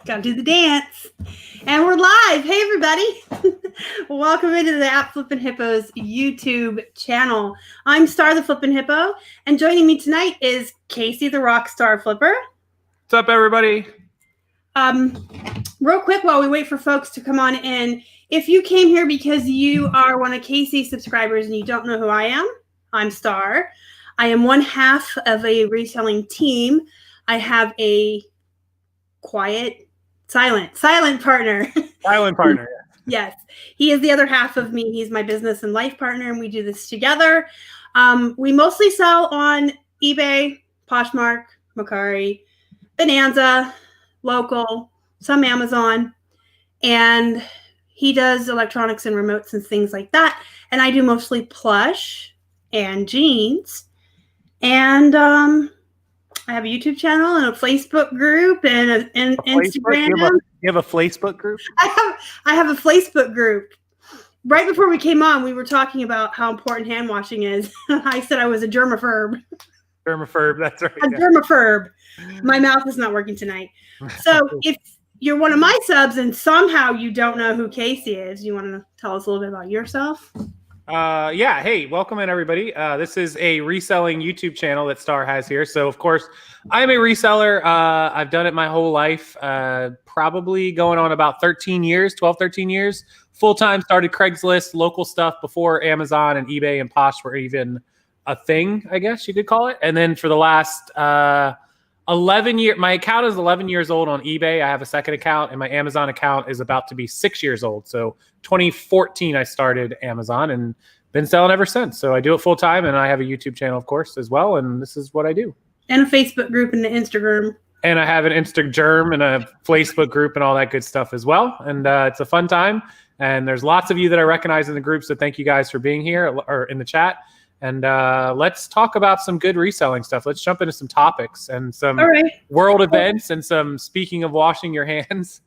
Gotta do the dance. And we're live. Hey, everybody. Welcome into the at Flippin' Hippos YouTube channel. I'm Star the Flippin' Hippo, and joining me tonight is Casey the Rockstarflipper. What's up, everybody? Real quick, while we wait for folks to come on in, if you came here because you are one of Casey's subscribers and you don't know who I am, I'm Star. I am one half of a reselling team. I have a silent partner. Silent partner. Yes. He is the other half of me. He's my business and life partner, and we do this together. We mostly sell on eBay, Poshmark, Mercari, Bonanza, local, some Amazon, and he does electronics and remotes and things like that. And I do mostly plush and jeans. And I have a YouTube channel and a Facebook group and an Instagram. You have a Facebook group? I have a Facebook group. Right before we came on, we were talking about how important hand washing is. I said I was a germaphobe. Germaphobe, that's right. A germaphobe. My mouth is not working tonight. So if you're one of my subs and somehow you don't know who Casey is, you want to tell us a little bit about yourself? Yeah. Hey, welcome in, everybody. This is a reselling YouTube channel that Star has here. So, of course, I'm a reseller. I've done it my whole life, probably going on about 13 years, 12, 13 years. Full-time, started Craigslist, local stuff before Amazon and eBay and Posh were even a thing, I guess you could call it. And then for the last 11 years, my account is 11 years old on eBay. I have a second account, and my Amazon account is about to be 6 years old. So 2014, I started Amazon and been selling ever since. So I do it full time, and I have a YouTube channel, of course, as well. And this is what I do. And a Facebook group and an Instagram. And I have an Instagram and a Facebook group and all that good stuff as well. And it's a fun time. And there's lots of you that I recognize in the group. So thank you guys for being here or in the chat. And let's talk about some good reselling stuff. Let's jump into some topics and some world events and some speaking of washing your hands.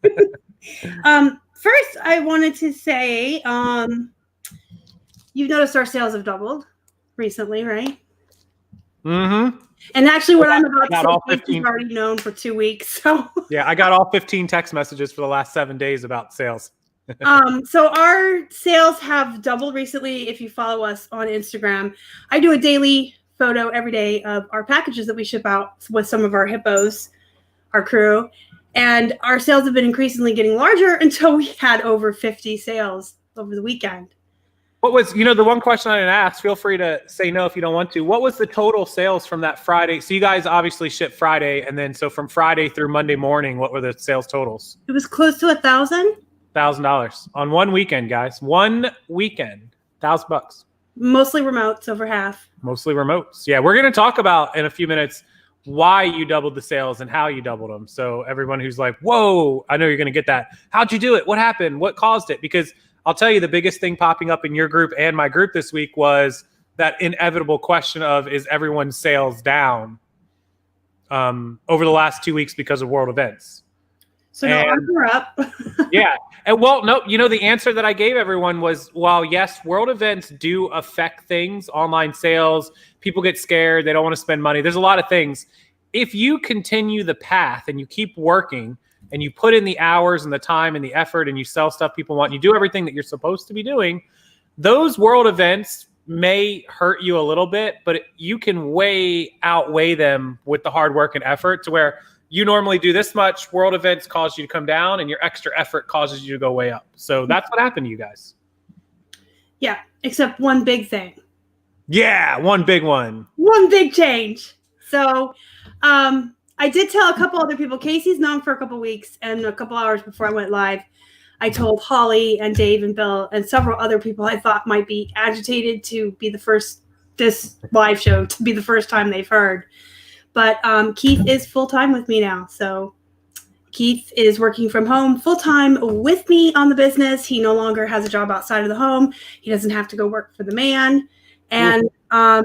First, I wanted to say you've noticed our sales have doubled recently, right? Mm-hmm. And actually, what I'm about to say, you've already known for 2 weeks. So yeah, I got all 15 text messages for the last 7 days about sales. So our sales have doubled recently. If you follow us on Instagram, I do a daily photo every day of our packages that we ship out with some of our hippos, our crew, and our sales have been increasingly getting larger until we had over 50 sales over the weekend. What was, the one question I didn't ask, feel free to say no if you don't want to. What was the total sales from that Friday? So you guys obviously ship Friday, and then so from Friday through Monday morning, what were the sales totals? It was close to $1,000. $1,000 on one weekend, guys. 1 weekend, $1,000. Mostly remotes, over half. Mostly remotes. Yeah, we're going to talk about in a few minutes why you doubled the sales and how you doubled them. So everyone who's like, whoa, I know you're going to get that. How'd you do it? What happened? What caused it? Because I'll tell you, the biggest thing popping up in your group and my group this week was that inevitable question of, is everyone's sales down over the last 2 weeks because of world events? So now we're up. Yeah. And well, no, the answer that I gave everyone was, while yes, world events do affect things, online sales, people get scared, they don't want to spend money. There's a lot of things. If you continue the path and you keep working and you put in the hours and the time and the effort and you sell stuff people want, you do everything that you're supposed to be doing, those world events may hurt you a little bit, but you can way outweigh them with the hard work and effort to where you normally do this much, world events cause you to come down, and your extra effort causes you to go way up. So that's what happened to you guys. Yeah, except one big thing. Yeah, one big one. One big change. So I did tell a couple other people. Casey's known for a couple weeks, and a couple hours before I went live, I told Holly and Dave and Bill and several other people I thought might be agitated to be this live show to be the first time they've heard. But Keith is full-time with me now. So Keith is working from home full-time with me on the business. He no longer has a job outside of the home. He doesn't have to go work for the man. And the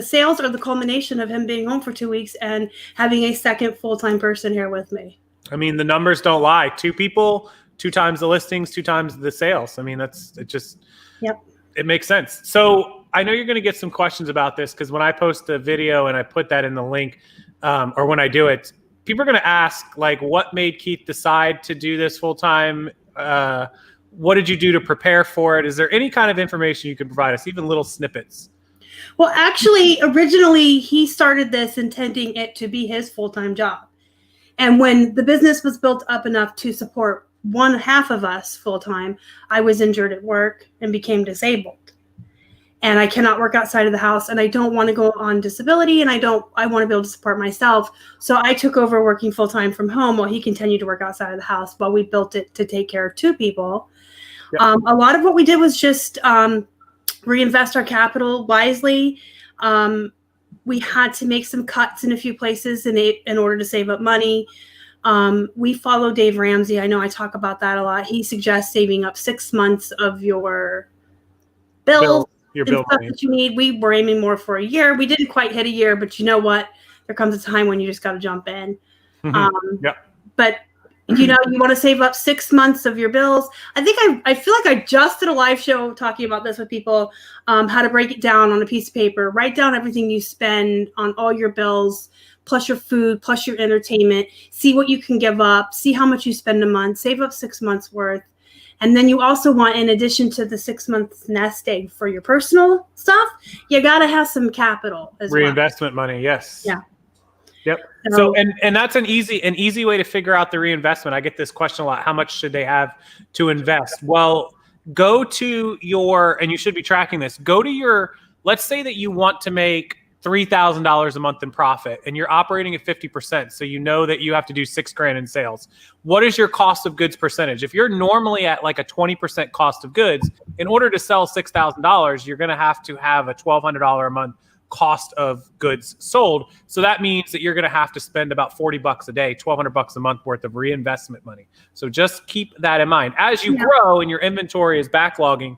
sales are the culmination of him being home for 2 weeks and having a second full-time person here with me. I mean, the numbers don't lie. 2 people, 2 times the listings, 2 times the sales. I mean, it makes sense. So I know you're going to get some questions about this because when I post a video and I put that in the link, or when I do it, people are going to ask, like, what made Keith decide to do this full time? What did you do to prepare for it? Is there any kind of information you can provide us, even little snippets? Well, actually, originally he started this intending it to be his full-time job. And when the business was built up enough to support one half of us full-time, I was injured at work and became disabled. And I cannot work outside of the house, and I don't want to go on disability, and I want to be able to support myself. So I took over working full-time from home while he continued to work outside of the house while we built it to take care of two people. Yep. A lot of what we did was just reinvest our capital wisely. We had to make some cuts in a few places in order to save up money. We follow Dave Ramsey. I know I talk about that a lot. He suggests saving up 6 months of your bills. Your bill stuff that you need. We were aiming more for a year. We didn't quite hit a year, but you know what? There comes a time when you just got to jump in. But you want to save up 6 months of your bills. I think I feel like I just did a live show talking about this with people, how to break it down on a piece of paper. Write down everything you spend on all your bills, plus your food, plus your entertainment. See what you can give up. See how much you spend a month. Save up 6 months worth. And then you also want, in addition to the 6 months nest egg for your personal stuff, you got to have some capital as well. Reinvestment money, yes. Yeah. Yep. So and that's an easy way to figure out the reinvestment. I get this question a lot. How much should they have to invest? Well, go to and you should be tracking this. Go to let's say that you want to make $3,000 a month in profit and you're operating at 50%. So you know that you have to do $6,000 in sales. What is your cost of goods percentage? If you're normally at like a 20% cost of goods, in order to sell $6,000, you're going to have a $1,200 a month cost of goods sold. So that means that you're going to have to spend about $40 a day, $1,200 a month worth of reinvestment money. So just keep that in mind. As you grow and your inventory is backlogging,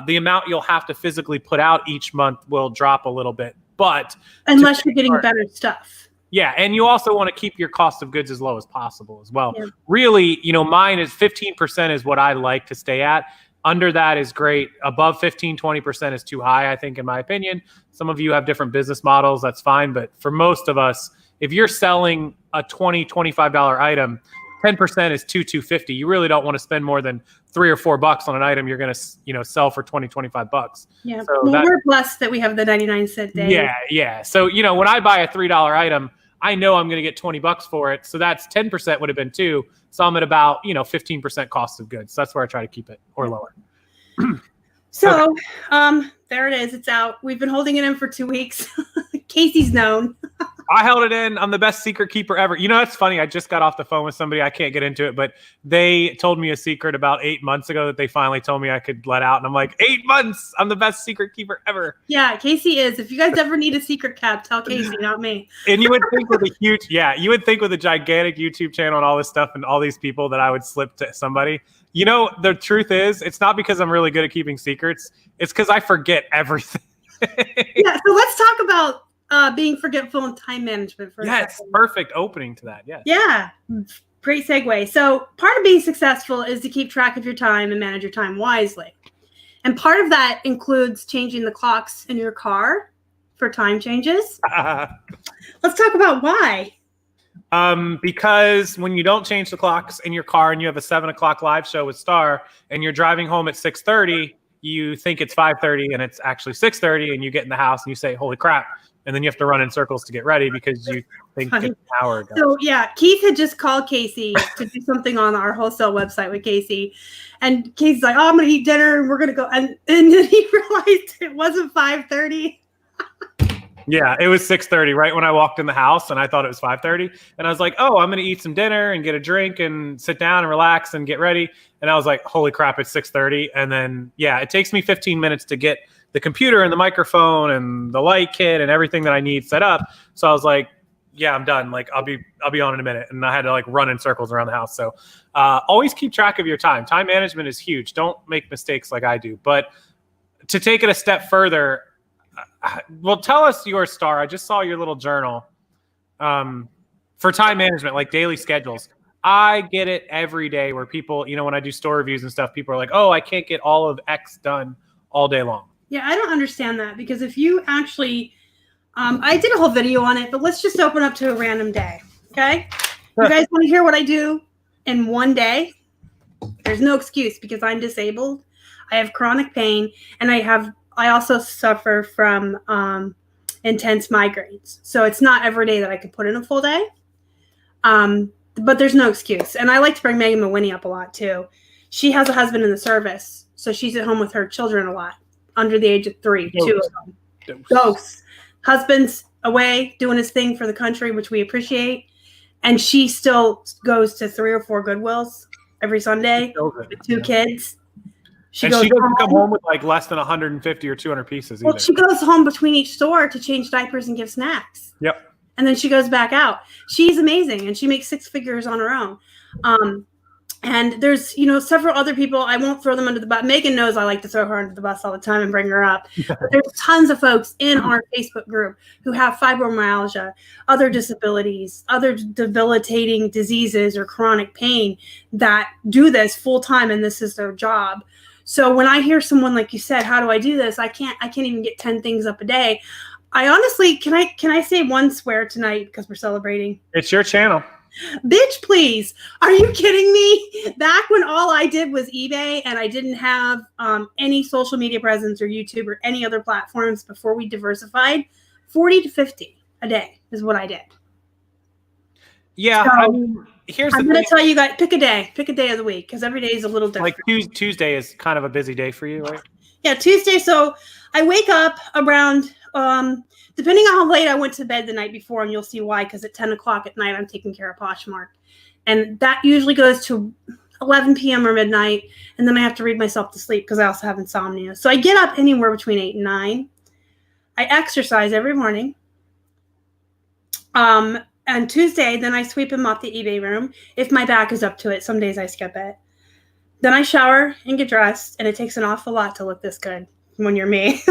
the amount you'll have to physically put out each month will drop a little bit. But unless you're getting better stuff. Yeah. And you also want to keep your cost of goods as low as possible as well. Yeah. Really, mine is 15% is what I like to stay at. Under that is great. Above 15, 20% is too high, I think, in my opinion. Some of you have different business models. That's fine. But for most of us, if you're selling a $20, $25 item, 10% is $250. You really don't want to spend more than $3 or $4 on an item you're going to, sell for $20, $25. Yeah. So we're blessed that we have the 99-cent day. Yeah. Yeah. So, when I buy a $3 item, I know I'm going to get $20 for it. So that's 10% would have been $2. So I'm at about, 15% cost of goods. So that's where I try to keep it or lower. So, there it is. It's out. We've been holding it in for 2 weeks. Casey's known. I held it in. I'm the best secret keeper ever. That's funny. I just got off the phone with somebody. I can't get into it, but they told me a secret about 8 months ago that they finally told me I could let out. And I'm like, 8 months. I'm the best secret keeper ever. Yeah, Casey is. If you guys ever need a secret cap, tell Casey, not me. And you would think with a gigantic YouTube channel and all this stuff and all these people that I would slip to somebody. The truth is, it's not because I'm really good at keeping secrets. It's because I forget everything. Yeah. So let's talk about being forgetful and time management for a second. Perfect opening to that. Yes. Yeah. Great segue. So part of being successful is to keep track of your time and manage your time wisely. And part of that includes changing the clocks in your car for time changes. Let's talk about why. Because when you don't change the clocks in your car and you have a 7 o'clock live show with Star and you're driving home at 6:30, you think it's 5:30 and it's actually 6:30 and you get in the house and you say, holy crap. And then you have to run in circles to get ready because you think it's an hour ago. So yeah, Keith had just called Casey to do something on our wholesale website with Casey. And Casey's like, I'm going to eat dinner and we're going to go. And then he realized it wasn't 5:30. Yeah, it was 6:30 right when I walked in the house and I thought it was 5:30. And I was like, I'm going to eat some dinner and get a drink and sit down and relax and get ready. And I was like, holy crap, it's 6:30. And then, it takes me 15 minutes to get the computer and the microphone and the light kit and everything that I need set up. So I was like, I'm done. Like, I'll be on in a minute. And I had to run in circles around the house. So always keep track of your time. Time management is huge. Don't make mistakes like I do. But to take it a step further, well, tell us your Star. I just saw your little journal for time management, like daily schedules. I get it every day where people, when I do store reviews and stuff, people are like, I can't get all of X done all day long. Yeah, I don't understand that because if you actually, I did a whole video on it, but let's just open up to a random day. Okay. You guys want to hear what I do in one day? There's no excuse because I'm disabled. I have chronic pain, and I also suffer from intense migraines. So it's not every day that I can put in a full day. But there's no excuse. And I like to bring Megan McWhinney up a lot too. She has a husband in the service, so she's at home with her children a lot, under the age of 3, 2 of them. Ghosts. Husband's away doing his thing for the country, which we appreciate. And she still goes to 3 or 4 Goodwills every Sunday with 2 kids. She doesn't come home with like less than 150 or 200 pieces either. Well, she goes home between each store to change diapers and give snacks. Yep. And then she goes back out. She's amazing, and she makes 6 figures on her own. And there's, several other people. I won't throw them under the bus. Megan knows I like to throw her under the bus all the time and bring her up. But there's tons of folks in our Facebook group who have fibromyalgia, other disabilities, other debilitating diseases or chronic pain that do this full time, and this is their job. So when I hear someone like you said, how do I do this? I can't even get 10 things up a day. I honestly, can I say one swear tonight because we're celebrating? It's your channel. Bitch, please. Are you kidding me? Back when all I did was eBay and I didn't have any social media presence or YouTube or any other platforms before we diversified, 40 to 50 a day is what I did. Yeah. So, I'm going to tell you guys, pick a day of the week because every day is a little different. Like Tuesday is kind of a busy day for you, right? Yeah, Tuesday. So I wake up around, depending on how late I went to bed the night before, and you'll see why, because at 10 o'clock at night, I'm taking care of Poshmark. And that usually goes to 11 p.m. or midnight, and then I have to read myself to sleep because I also have insomnia. So I get up anywhere between 8 and 9. I exercise every morning. On Tuesday, then I sweep and mop the eBay room if my back is up to it. Some days I skip it. Then I shower and get dressed, and it takes an awful lot to look this good when you're me.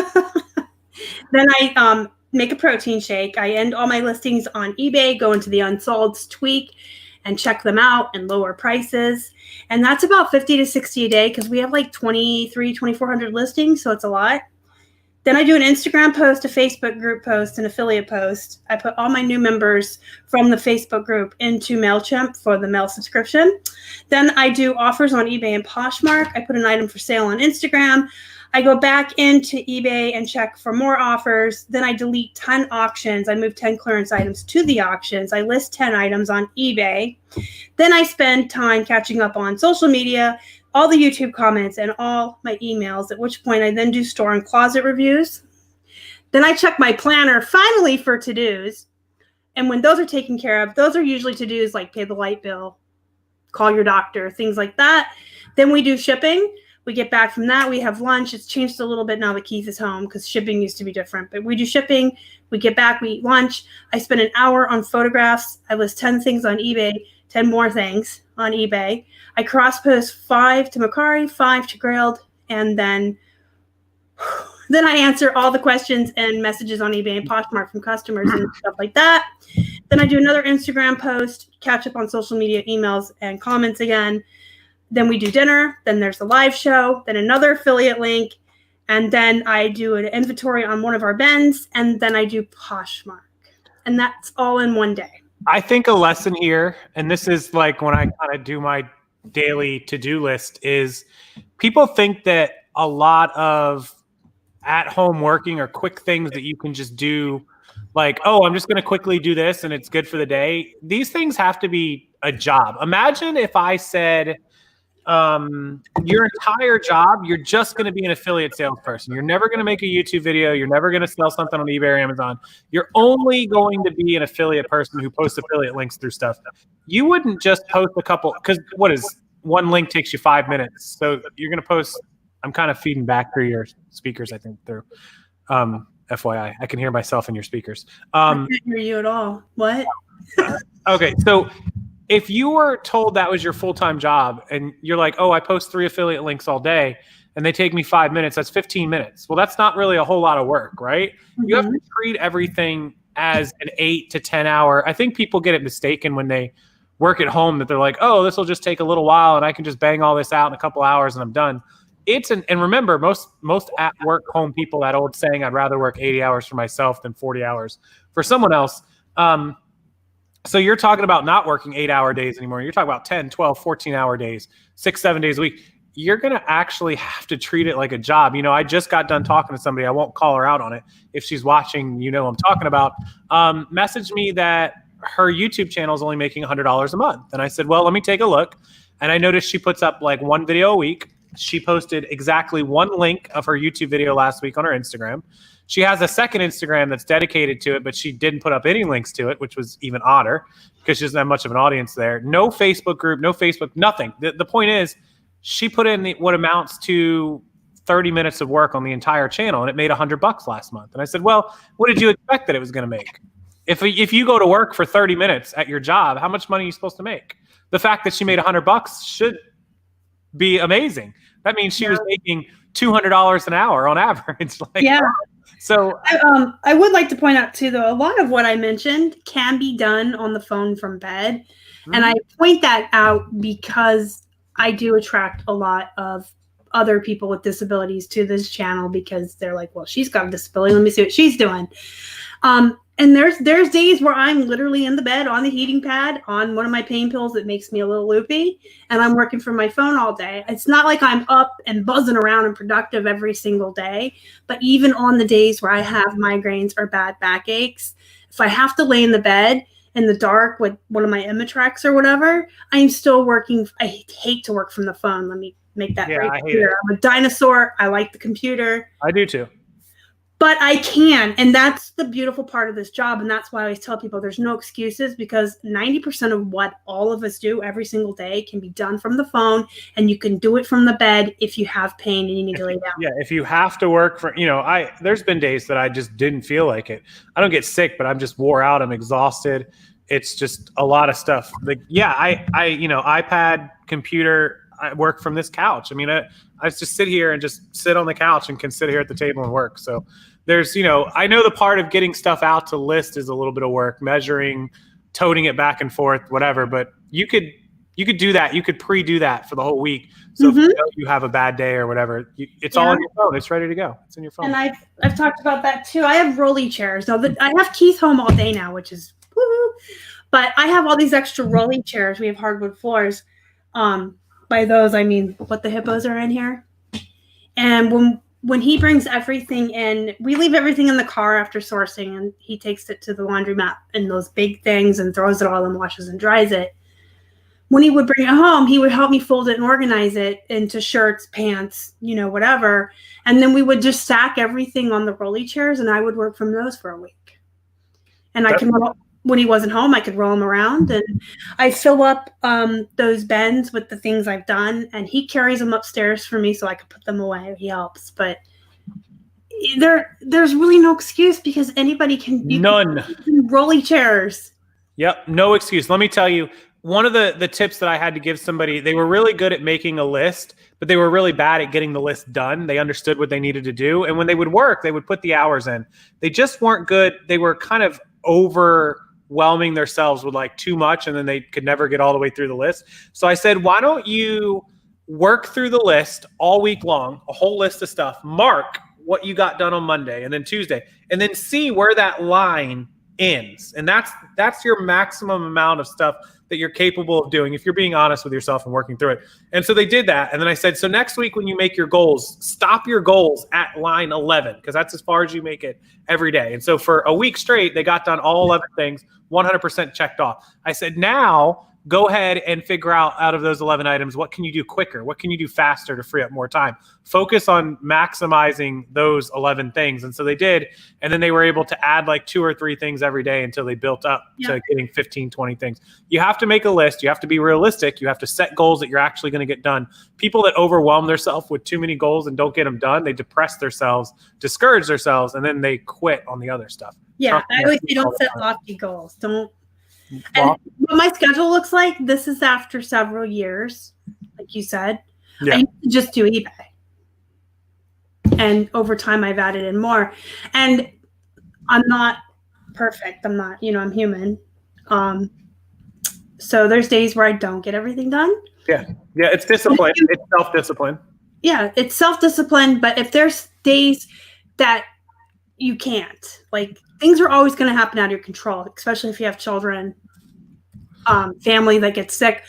Then I make a protein shake. I end all my listings on eBay, go into the unsolds, tweak, and check them out and lower prices. And that's about 50 to 60 a day because we have like 2,400 listings, so it's a lot. Then I do an Instagram post, a Facebook group post, an affiliate post. I put all my new members from the Facebook group into MailChimp for the mail subscription. Then I do offers on eBay and Poshmark. I put an item for sale on Instagram. I go back into eBay and check for more offers. Then I delete 10 auctions. I move 10 clearance items to the auctions. I list 10 items on eBay. Then I spend time catching up on social media, all the YouTube comments, and all my emails, at which point I then do store and closet reviews. Then I check my planner finally for to-dos. And when those are taken care of, those are usually to-dos like pay the light bill, call your doctor, things like that. Then we do shipping. We get back from that. We have lunch. It's changed a little bit now that Keith is home because shipping used to be different. But we do shipping. We get back. We eat lunch. I spend an hour on photographs. I list 10 things on eBay, 10 more things on eBay. I cross-post 5 to Macari, 5 to Grailed, and then I answer all the questions and messages on eBay and Poshmark from customers and stuff like that. Then I do another Instagram post, catch up on social media, emails, and comments again. Then we do dinner. Then there's the live show. Then another affiliate link. And then I do an inventory on one of our bins. And then I do Poshmark. And that's all in one day. I think a lesson here, and this is like when I kind of do my daily to-do list, is people think that a lot of at-home working or quick things that you can just do, like, oh, I'm just going to quickly do this and it's good for the day. These things have to be a job. Imagine if I said, your entire job, you're just going to be an affiliate salesperson. You're never going to make a YouTube video. You're never going to sell something on eBay or Amazon. You're only going to be an affiliate person who posts affiliate links through stuff. You wouldn't just post a couple, because one link takes you 5 minutes. So you're going to post, I'm kind of feeding back through your speakers, I think, through FYI. I can hear myself in your speakers. I can't hear you at all. What? Okay, so if you were told that was your full-time job and you're like, oh, I post 3 affiliate links all day and they take me 5 minutes, that's 15 minutes. Well, that's not really a whole lot of work, right? Mm-hmm. You have to treat everything as an 8 to 10 hour. I think people get it mistaken when they work at home that they're like, oh, this will just take a little while and I can just bang all this out in a couple hours and I'm done. And remember, most at work home people, that old saying, I'd rather work 80 hours for myself than 40 hours for someone else. So you're talking about not working 8-hour days anymore. You're talking about 10, 12, 14-hour days, 6, 7 days a week. You're going to actually have to treat it like a job. You know, I just got done talking to somebody. I won't call her out on it. If she's watching, you know, I'm talking about, messaged me that her YouTube channel is only making $100 a month. And I said, well, let me take a look. And I noticed she puts up like one video a week. She posted exactly one link of her YouTube video last week on her Instagram. She has a second Instagram that's dedicated to it, but she didn't put up any links to it, which was even odder because she doesn't have much of an audience there. No Facebook group, no Facebook, nothing. The point is she put in what amounts to 30 minutes of work on the entire channel, and it made $100 last month. And I said, well, what did you expect that it was going to make? If you go to work for 30 minutes at your job, how much money are you supposed to make? The fact that she made $100 should be amazing. That means she was making $200 an hour on average. Like, yeah. So I would like to point out too, though, a lot of what I mentioned can be done on the phone from bed. Mm-hmm. And I point that out because I do attract a lot of other people with disabilities to this channel because they're like, well, she's got a disability. Let me see what she's doing. And there's days where I'm literally in the bed on the heating pad on one of my pain pills that makes me a little loopy, and I'm working from my phone all day. It's not like I'm up and buzzing around and productive every single day, but even on the days where I have migraines or bad backaches, if I have to lay in the bed in the dark with one of my Imatrax or whatever, I'm still working. I hate to work from the phone. Let me make that very clear. I'm a dinosaur. I like the computer. I do too. But I can, and that's the beautiful part of this job, and that's why I always tell people there's no excuses, because 90% of what all of us do every single day can be done from the phone, and you can do it from the bed if you have pain and you need to lay down. Yeah, if you have to work for, you know, there's been days that I just didn't feel like it. I don't get sick, but I'm just wore out. I'm exhausted. It's just a lot of stuff. Like, yeah, I you know, iPad, computer, I work from this couch. I mean, I just sit here and just sit on the couch and can sit here at the table and work. So there's, you know, I know the part of getting stuff out to list is a little bit of work, measuring, toting it back and forth, whatever. But you could do that. You could pre-do that for the whole week. So if you have a bad day or whatever, it's all on your phone. It's ready to go. It's in your phone. And I've talked about that too. I have rolly chairs. Now that I have Keith home all day now, which is woo-hoo. But I have all these extra rolling chairs. We have hardwood floors. By those, I mean what the hippos are in here. And when he brings everything in, we leave everything in the car after sourcing, and he takes it to the laundromat in those big things and throws it all and washes and dries it. When he would bring it home, he would help me fold it and organize it into shirts, pants, you know, whatever. And then we would just stack everything on the rolly chairs, and I would work from those for a week. And when he wasn't home, I could roll them around, and I fill up those bins with the things I've done, and he carries them upstairs for me so I can put them away. He helps, but there's really no excuse because anybody can. None. Rolly chairs. Yep, no excuse. Let me tell you, one of the tips that I had to give somebody, they were really good at making a list, but they were really bad at getting the list done. They understood what they needed to do, and when they would work, they would put the hours in. They just weren't good. They were kind of overwhelming themselves with like too much, and then they could never get all the way through the list. So I said, why don't you work through the list all week long, a whole list of stuff, mark what you got done on Monday and then Tuesday, and then see where that line ends. And that's your maximum amount of stuff that you're capable of doing if you're being honest with yourself and working through it. And so they did that. And then I said, so next week when you make your goals, stop your goals at line 11, because that's as far as you make it every day. And so for a week straight, they got done all 11 things, 100% checked off. I said, now go ahead and figure out of those 11 items, what can you do quicker? What can you do faster to free up more time? Focus on maximizing those 11 things. And so they did. And then they were able to add like 2 or 3 things every day until they built up to getting 15, 20 things. You have to make a list. You have to be realistic. You have to set goals that you're actually going to get done. People that overwhelm themselves with too many goals and don't get them done, they depress themselves, discourage themselves, and then they quit on the other stuff. Yeah, I always say don't set lofty goals. Don't. And what my schedule looks like, this is after several years, like you said. Yeah. I used to just do eBay. And over time, I've added in more. And I'm not perfect. I'm not, I'm human. So there's days where I don't get everything done. Yeah. Yeah, it's discipline. It's self-discipline. Yeah, it's self-discipline. But if there's days that you can't, like, things are always going to happen out of your control, especially if you have children. family that gets sick,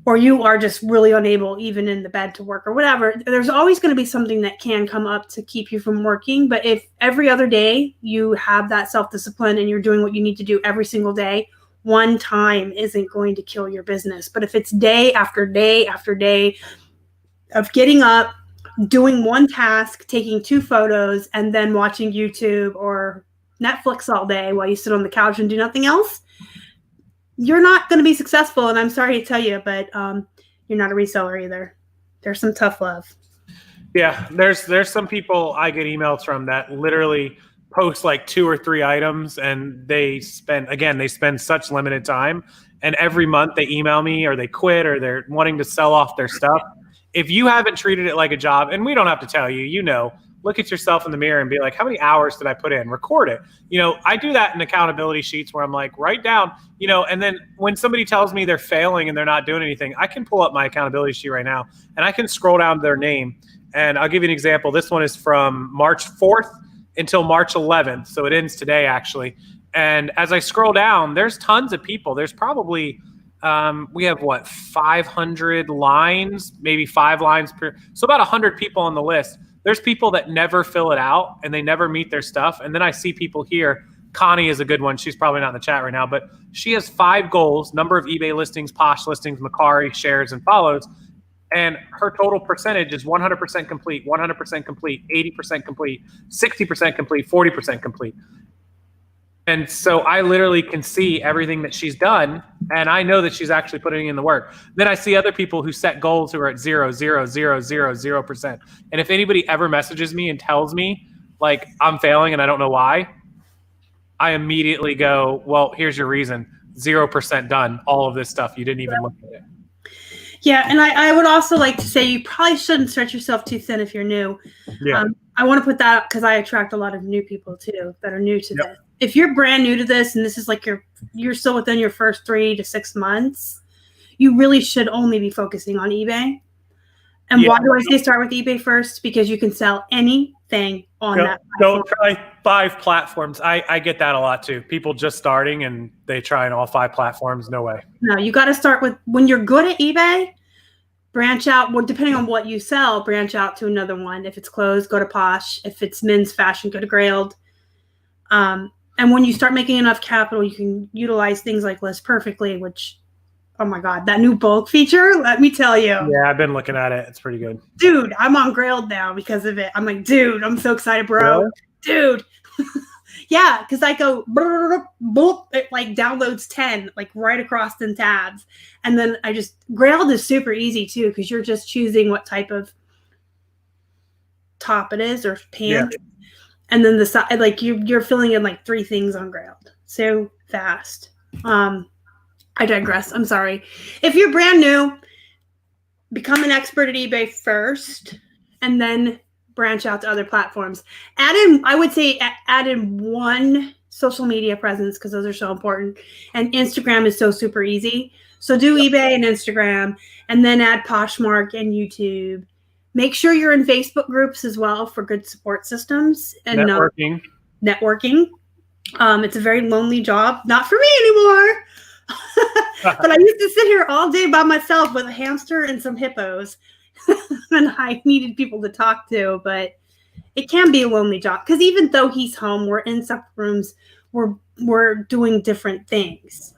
or you are just really unable even in the bed to work or whatever, there's always going to be something that can come up to keep you from working. But if every other day you have that self-discipline and you're doing what you need to do every single day, one time isn't going to kill your business. But if it's day after day after day of getting up, doing one task, taking 2 photos, and then watching YouTube or Netflix all day while you sit on the couch and do nothing else, you're not going to be successful. And I'm sorry to tell you, but you're not a reseller either. There's some tough love. Yeah, there's some people I get emails from that literally post like 2 or 3 items, and they spend such limited time. And every month they email me, or they quit, or they're wanting to sell off their stuff. If you haven't treated it like a job, and we don't have to tell you, look at yourself in the mirror and be like, how many hours did I put in? Record it. I do that in accountability sheets where I'm like, write down, and then when somebody tells me they're failing and they're not doing anything, I can pull up my accountability sheet right now and I can scroll down to their name. And I'll give you an example. This one is from March 4th until March 11th. So it ends today, actually. And as I scroll down, there's tons of people. There's probably, we have 500 lines, maybe 5 lines per. So about 100 people on the list. There's people that never fill it out and they never meet their stuff. And then I see people here. Connie is a good one. She's probably not in the chat right now, but she has 5 goals: number of eBay listings, Posh listings, Macari, shares, and follows. And her total percentage is 100% complete, 100% complete, 80% complete, 60% complete, 40% complete. And so I literally can see everything that she's done, and I know that she's actually putting in the work. Then I see other people who set goals who are at 0.00000%. And if anybody ever messages me and tells me like I'm failing and I don't know why, I immediately go, well, here's your reason. 0% done. All of this stuff. You didn't even look at it. Yeah, and I would also like to say you probably shouldn't stretch yourself too thin if you're new. Yeah. I want to put that up because I attract a lot of new people too that are new to this. If you're brand new to this and this is like you're still within your first 3 to 6 months, you really should only be focusing on eBay. And why do I say start with eBay first? Because you can sell anything on that platform. Don't try 5 platforms. I get that a lot too. People just starting and they try on all 5 platforms. No way. No, you got to start with, when you're good at eBay, branch out. Well, depending on what you sell, branch out to another one. If it's clothes, go to Posh. If it's men's fashion, go to Grailed. And when you start making enough capital, you can utilize things like List Perfectly, which, oh my God, that new bulk feature, let me tell you. Yeah, I've been looking at it. It's pretty good. Dude, I'm on Grailed now because of it. I'm like, dude, I'm so excited, bro. Really? Dude. Yeah, because I go, boop, it like downloads 10, like right across in tabs. And then Grailed is super easy too, because you're just choosing what type of top it is or pants. Yeah. And then the side, like you're filling in like 3 things on Grailed. So fast. I digress. I'm sorry. If you're brand new, become an expert at eBay first, and then branch out to other platforms. I would say add in 1 social media presence, because those are so important. And Instagram is so super easy. So do eBay and Instagram, and then add Poshmark and YouTube. Make sure you're in Facebook groups as well for good support systems and networking. It's a very lonely job. Not for me anymore. But I used to sit here all day by myself with a hamster and some hippos. And I needed people to talk to, but it can be a lonely job because even though he's home, we're in separate rooms. We're doing different things.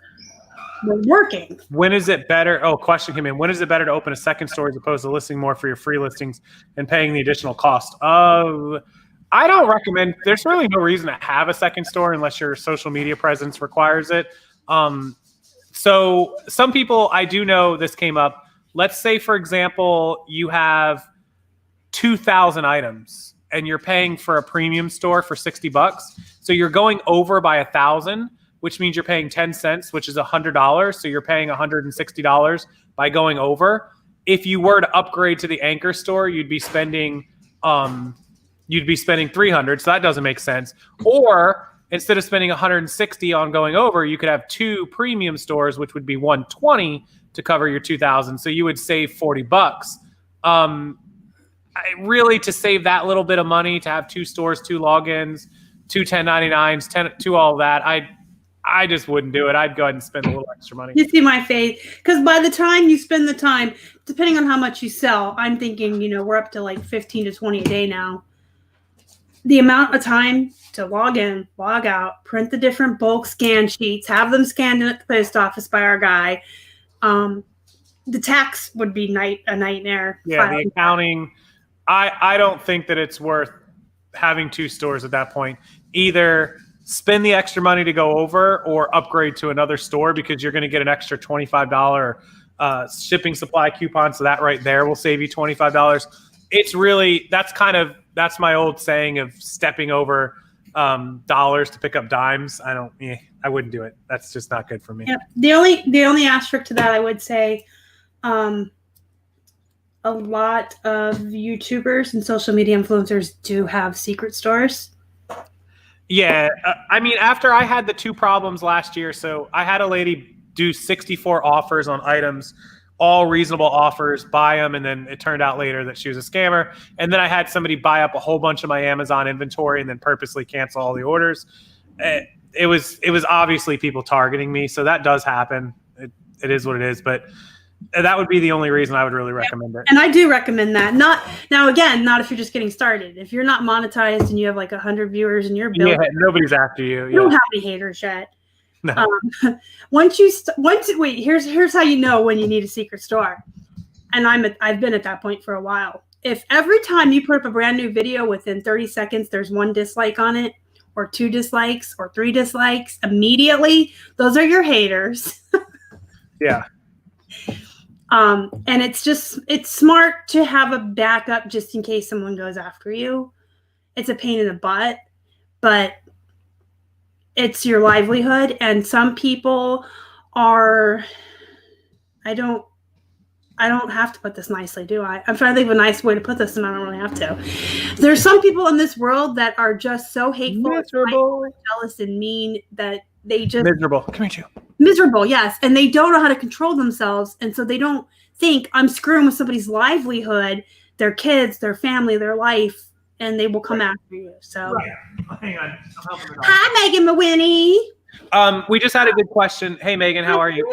We're working. When is it better? Oh, question came in. When is it better to open a second store as opposed to listing more for your free listings and paying the additional cost? I don't recommend. There's really no reason to have a second store unless your social media presence requires it. So some people, I do know this came up. Let's say, for example, you have 2,000 items and you're paying for a premium store for $60. So you're going over by 1,000, which means you're paying 10 cents, which is $100. So you're paying $160 by going over. If you were to upgrade to the anchor store, you'd be spending $300. So that doesn't make sense. Or instead of spending $160 on going over, you could have 2 premium stores, which would be $120 to cover your 2,000. So you would save $40. Really, to save that little bit of money, to have 2 stores, 2 logins, 2 1099s, 2 all of that, I just wouldn't do it. I'd go ahead and spend a little extra money. You see my face, because by the time you spend the time, depending on how much you sell, I'm thinking, we're up to like 15 to 20 a day now. The amount of time to log in, log out, print the different bulk scan sheets, have them scanned in at the post office by our guy. The tax would be a nightmare. Yeah, the accounting. I don't think that it's worth having two stores at that point. Either spend the extra money to go over or upgrade to another store, because you're going to get an extra $25 shipping supply coupon. So that right there will save you $25. It's really, that's my old saying of stepping over dollars to pick up dimes. I wouldn't do it. That's just not good for me. Yeah. The only asterisk to that, I would say, a lot of YouTubers and social media influencers do have secret stores. Yeah. After I had the two problems last year, so I had a lady do 64 offers on items, all reasonable offers, buy them, and then it turned out later that she was a scammer. And then I had somebody buy up a whole bunch of my Amazon inventory and then purposely cancel all the orders. It was obviously people targeting me, so that does happen. It is what it is, but that would be the only reason I would really recommend it. And I do recommend that. Not if you're just getting started. If you're not monetized and you have like 100 viewers and you're building, nobody's after you. You don't have any haters yet. No. Here's how you know when you need a secret store. And I've been at that point for a while. If every time you put up a brand new video, within 30 seconds there's 1 dislike on it, or 2 dislikes, or 3 dislikes, immediately those are your haters. Yeah. And it's smart to have a backup just in case someone goes after you. It's a pain in the butt, but it's your livelihood. And some people are, I don't have to put this nicely, do I? I'm trying to think of a nice way to put this, and I don't really have to. There's some people in this world that are just so hateful, miserable, and jealous, and mean that they just miserable. Come here, too. Miserable, yes, and they don't know how to control themselves, and so they don't think, I'm screwing with somebody's livelihood, their kids, their family, their life, and they will come after you. So, hang on, I'm helping. Hi, Megan Mawinnie. We just had a good question. Hey, Megan, how are you?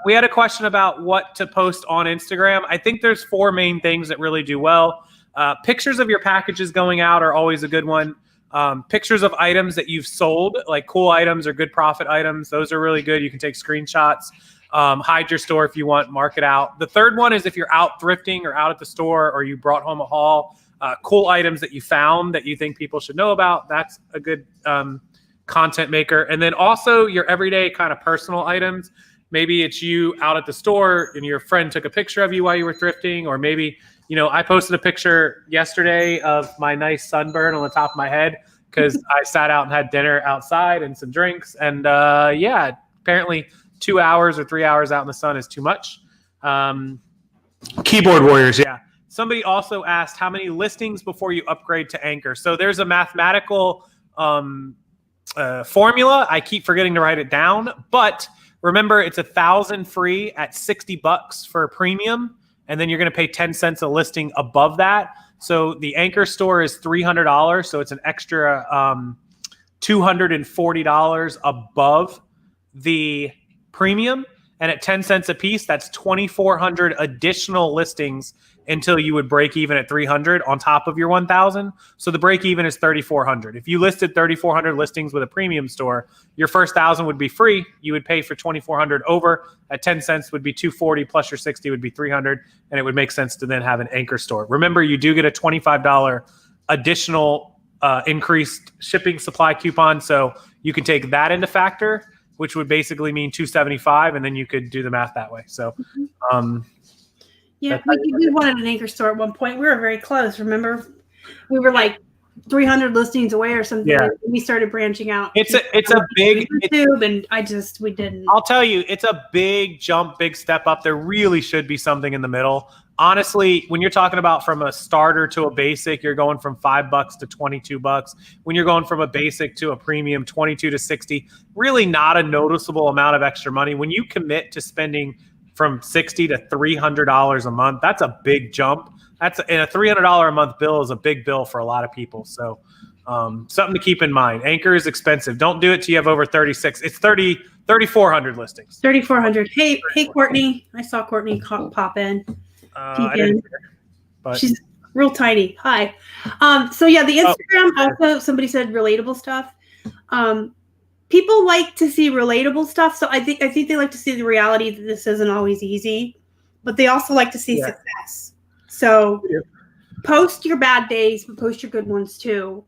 We had a question about what to post on Instagram. I think there's 4 main things that really do well. Pictures of your packages going out are always a good one. Pictures of items that you've sold, like cool items or good profit items. Those are really good. You can take screenshots, hide your store if you want, mark it out. The third one is if you're out thrifting or out at the store, or you brought home a haul, cool items that you found that you think people should know about. That's a good content maker. And then also your everyday kind of personal items. Maybe it's you out at the store and your friend took a picture of you while you were thrifting, or maybe, I posted a picture yesterday of my nice sunburn on the top of my head because I sat out and had dinner outside and some drinks. And apparently 2 hours or 3 hours out in the sun is too much. Keyboard warriors, yeah. Somebody also asked how many listings before you upgrade to Anchor. So there's a mathematical formula. I keep forgetting to write it down, but remember, it's 1,000 free at $60 for premium. And then you're going to pay 10 cents a listing above that. So the Anchor store is $300. So it's an extra $240 above the premium. And at 10 cents a piece, that's 2,400 additional listings until you would break even at 300 on top of your 1,000. So the break even is 3,400. If you listed 3,400 listings with a premium store, your first 1,000 would be free. You would pay for 2,400 over. At 10 cents would be 240 plus your 60 would be 300. And it would make sense to then have an Anchor store. Remember, you do get a $25 additional increased shipping supply coupon. So you can take that into factor, which would basically mean $275, and then you could do the math that way. So, yeah, we wanted an Anchor store at one point. We were very close. Remember, we were like 300 listings away or something. Yeah. We started branching out. It's a big YouTube, and we didn't. I'll tell you, it's a big jump, big step up. There really should be something in the middle. Honestly, when you're talking about from a starter to a basic, you're going from $5 to $22. When you're going from a basic to a premium, 22 to 60, really not a noticeable amount of extra money. When you commit to spending from $60 to $300 a month, that's a big jump. And a $300 a month bill is a big bill for a lot of people. So Something to keep in mind. Anchor is expensive. Don't do it till you have over 36. It's 3,400 listings. 3,400. Hey, Courtney. I saw Courtney pop in. I didn't hear her, but she's real tiny. Hi. So yeah, the Instagram also, somebody said relatable stuff. People like to see relatable stuff. So I think they like to see the reality that this isn't always easy, but they also like to see success. So post your bad days, but post your good ones too.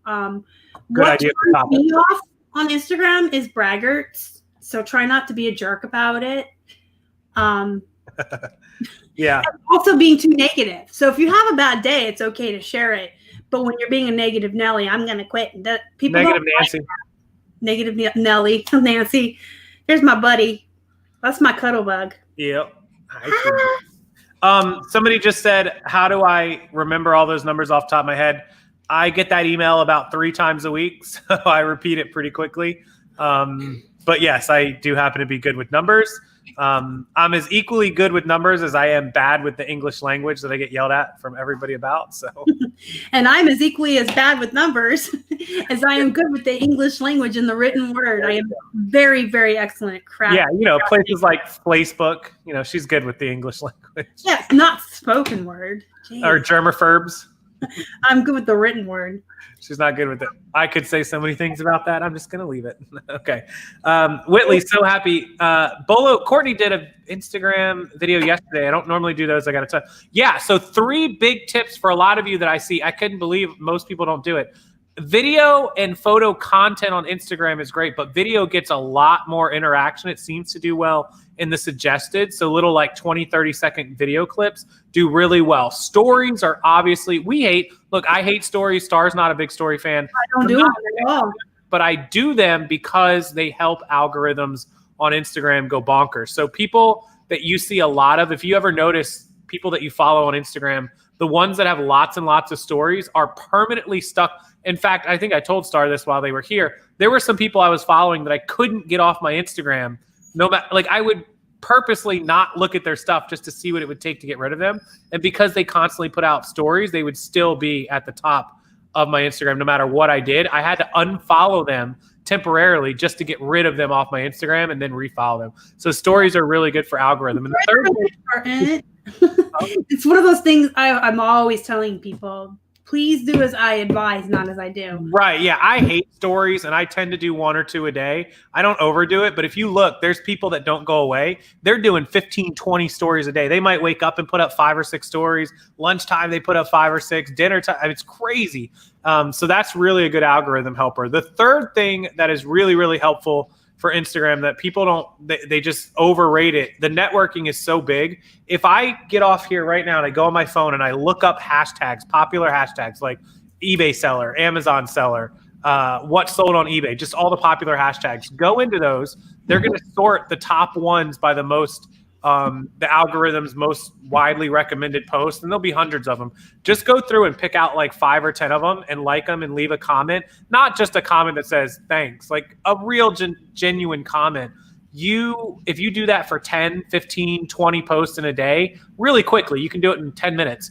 Good idea. What turns me off on Instagram is braggarts. So try not to be a jerk about it. Yeah. Also being too negative. So if you have a bad day, it's okay to share it. But when you're being a negative Nelly, I'm going to quit. People Negative Nancy. Like negative Nelly. Nancy. Here's my buddy. That's my cuddle bug. Yep. Somebody just said, how do I remember all those numbers off the top of my head? I get that email about 3 times a week, so I repeat it pretty quickly. But yes, I do happen to be good with numbers. I'm as equally good with numbers as I am bad with the English language that I get yelled at from everybody about. So, and I'm as equally as bad with numbers as I am good with the English language and the written word. I am very, very excellent at crap. Yeah, places like Facebook, she's good with the English language. Yes, not spoken word. Jeez. Or Germaphobes. I'm good with the written word. She's not good with it. I could say so many things about that. I'm just going to leave it. Okay. Whitley, so happy. Courtney did an Instagram video yesterday. I don't normally do those. I got to tell you. Yeah. So 3 big tips for a lot of you that I see. I couldn't believe most people don't do it. Video and photo content on Instagram is great, but video gets a lot more interaction. It seems to do well in the suggested. So little like 20, 30-second video clips do really well. Stories are obviously, I hate stories. Star's not a big story fan. I don't do them at all. But I do them because they help algorithms on Instagram go bonkers. So people that you see a lot of, if you ever notice people that you follow on Instagram, the ones that have lots and lots of stories are permanently stuck. In fact, I think I told Star this while they were here. There were some people I was following that I couldn't get off my Instagram. No matter, I would purposely not look at their stuff just to see what it would take to get rid of them. And because they constantly put out stories, they would still be at the top of my Instagram no matter what I did. I had to unfollow them temporarily just to get rid of them off my Instagram and then refollow them. So stories are really good for algorithm. And the third it's one of those things I'm always telling people, please do as I advise, not as I do. Right. Yeah. I hate stories and I tend to do 1 or 2 a day. I don't overdo it. But if you look, there's people that don't go away. They're doing 15, 20 stories a day. They might wake up and put up 5 or 6 stories. Lunchtime, they put up 5 or 6. Dinner time. It's crazy. So that's really a good algorithm helper. The third thing that is really, really helpful for Instagram that people they just overrate it. The networking is so big. If I get off here right now and I go on my phone and I look up hashtags, popular hashtags like eBay seller, Amazon seller, what sold on eBay, just all the popular hashtags, go into those. They're going to sort the top ones by the most, the algorithm's most widely recommended posts, and there'll be hundreds of them. Just go through and pick out like 5 or 10 of them and like them and leave a comment, not just a comment that says thanks, like a real genuine comment. If you do that for 10, 15, 20 posts in a day, really quickly, you can do it in 10 minutes.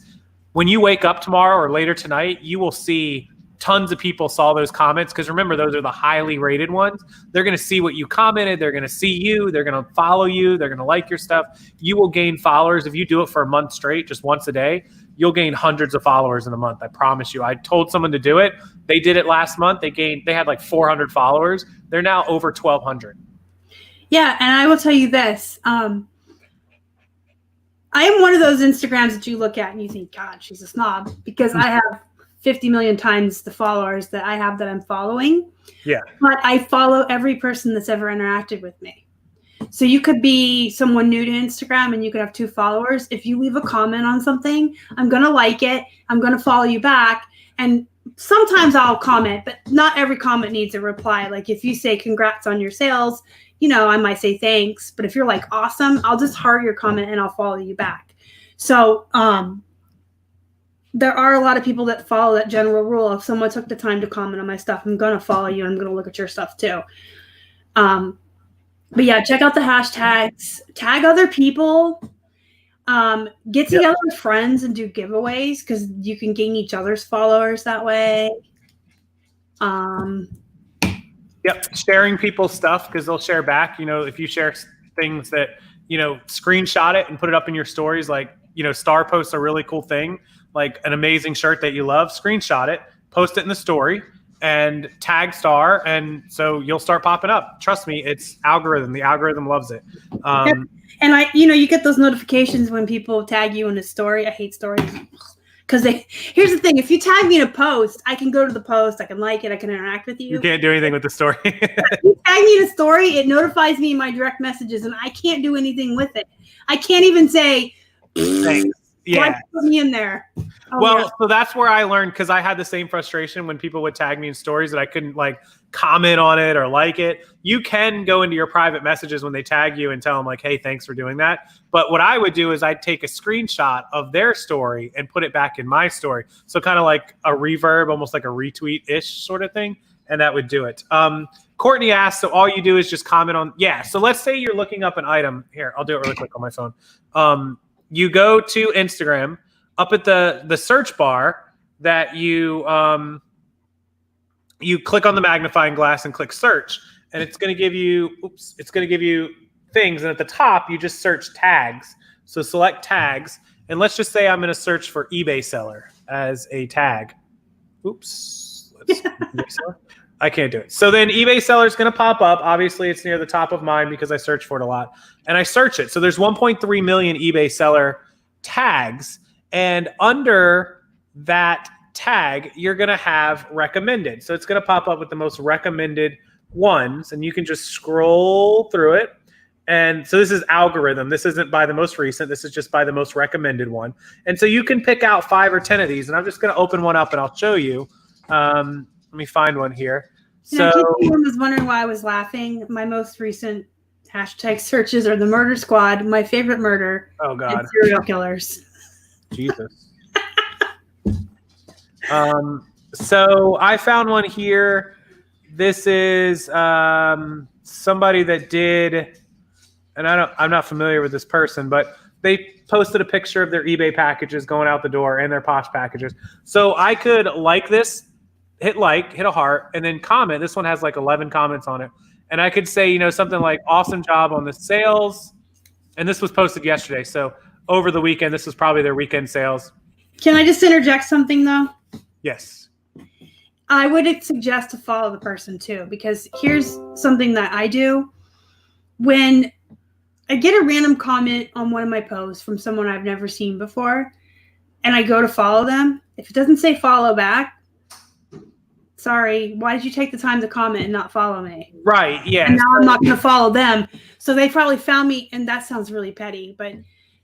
When you wake up tomorrow or later tonight, you will see tons of people saw those comments, because remember, those are the highly rated ones. They're going to see what you commented. They're going to see you. They're going to follow you. They're going to like your stuff. You will gain followers. If you do it for a month straight, just once a day, you'll gain hundreds of followers in a month. I promise you. I told someone to do it. They did it last month. They had like 400 followers. They're now over 1,200. Yeah. And I will tell you this. I am one of those Instagrams that you look at and you think, God, she's a snob, because I have 50 million times the followers that I have that I'm following. Yeah. But I follow every person that's ever interacted with me. So you could be someone new to Instagram and you could have 2 followers. If you leave a comment on something, I'm going to like it. I'm going to follow you back. And sometimes I'll comment, but not every comment needs a reply. Like if you say congrats on your sales, I might say thanks. But if you're like, awesome, I'll just heart your comment and I'll follow you back. So, there are a lot of people that follow that general rule. If someone took the time to comment on my stuff, I'm going to follow you and I'm going to look at your stuff too. But yeah, check out the hashtags, tag other people, get together with friends and do giveaways, because you can gain each other's followers that way. Yep, sharing people's stuff because they'll share back. If you share things that, screenshot it and put it up in your stories, like, Star posts a really cool thing, like an amazing shirt that you love, screenshot it, post it in the story, and tag Star, and so you'll start popping up. Trust me, it's algorithm. The algorithm loves it. And you get those notifications when people tag you in a story. I hate stories. Because here's the thing, if you tag me in a post, I can go to the post, I can like it, I can interact with you. You can't do anything with the story. If you tag me in a story, it notifies me in my direct messages, and I can't do anything with it. I can't even say, thanks. Yeah. Put me in there. So that's where I learned, because I had the same frustration when people would tag me in stories that I couldn't like comment on it or like it. You can go into your private messages when they tag you and tell them like, hey, thanks for doing that. But what I would do is I'd take a screenshot of their story and put it back in my story. So kind of like a reverb, almost like a retweet-ish sort of thing. And that would do it. Courtney asked, so all you do is just comment on, so let's say you're looking up an item. Here, I'll do it really quick on my phone. You go to Instagram, up at the search bar that you click on the magnifying glass and click search, and it's going to give you things, and at the top you just search tags. So select tags, and let's just say I'm going to search for eBay seller as a tag. I can't do it. So then eBay seller is going to pop up. Obviously, it's near the top of mine because I search for it a lot. And I search it. So there's 1.3 million eBay seller tags. And under that tag, you're going to have recommended. So it's going to pop up with the most recommended ones. And you can just scroll through it. And so this is algorithm. This isn't by the most recent. This is just by the most recommended one. And so you can pick out 5 or 10 of these. And I'm just going to open one up and I'll show you. Let me find one here. So everyone was wondering why I was laughing. My most recent hashtag searches are the murder squad, my favorite murder, and serial killers. Jesus. So I found one here. This is somebody that did, and I'm not familiar with this person, but they posted a picture of their eBay packages going out the door and their Posh packages. So I could like this, hit a heart, and then comment. This one has like 11 comments on it. And I could say, something like, awesome job on the sales. And this was posted yesterday. So over the weekend, this was probably their weekend sales. Can I just interject something though? Yes. I would suggest to follow the person too, because here's something that I do. When I get a random comment on one of my posts from someone I've never seen before, and I go to follow them, if it doesn't say follow back, sorry, why did you take the time to comment and not follow me? Right, yeah. And now I'm not going to follow them. So they probably found me, and that sounds really petty, but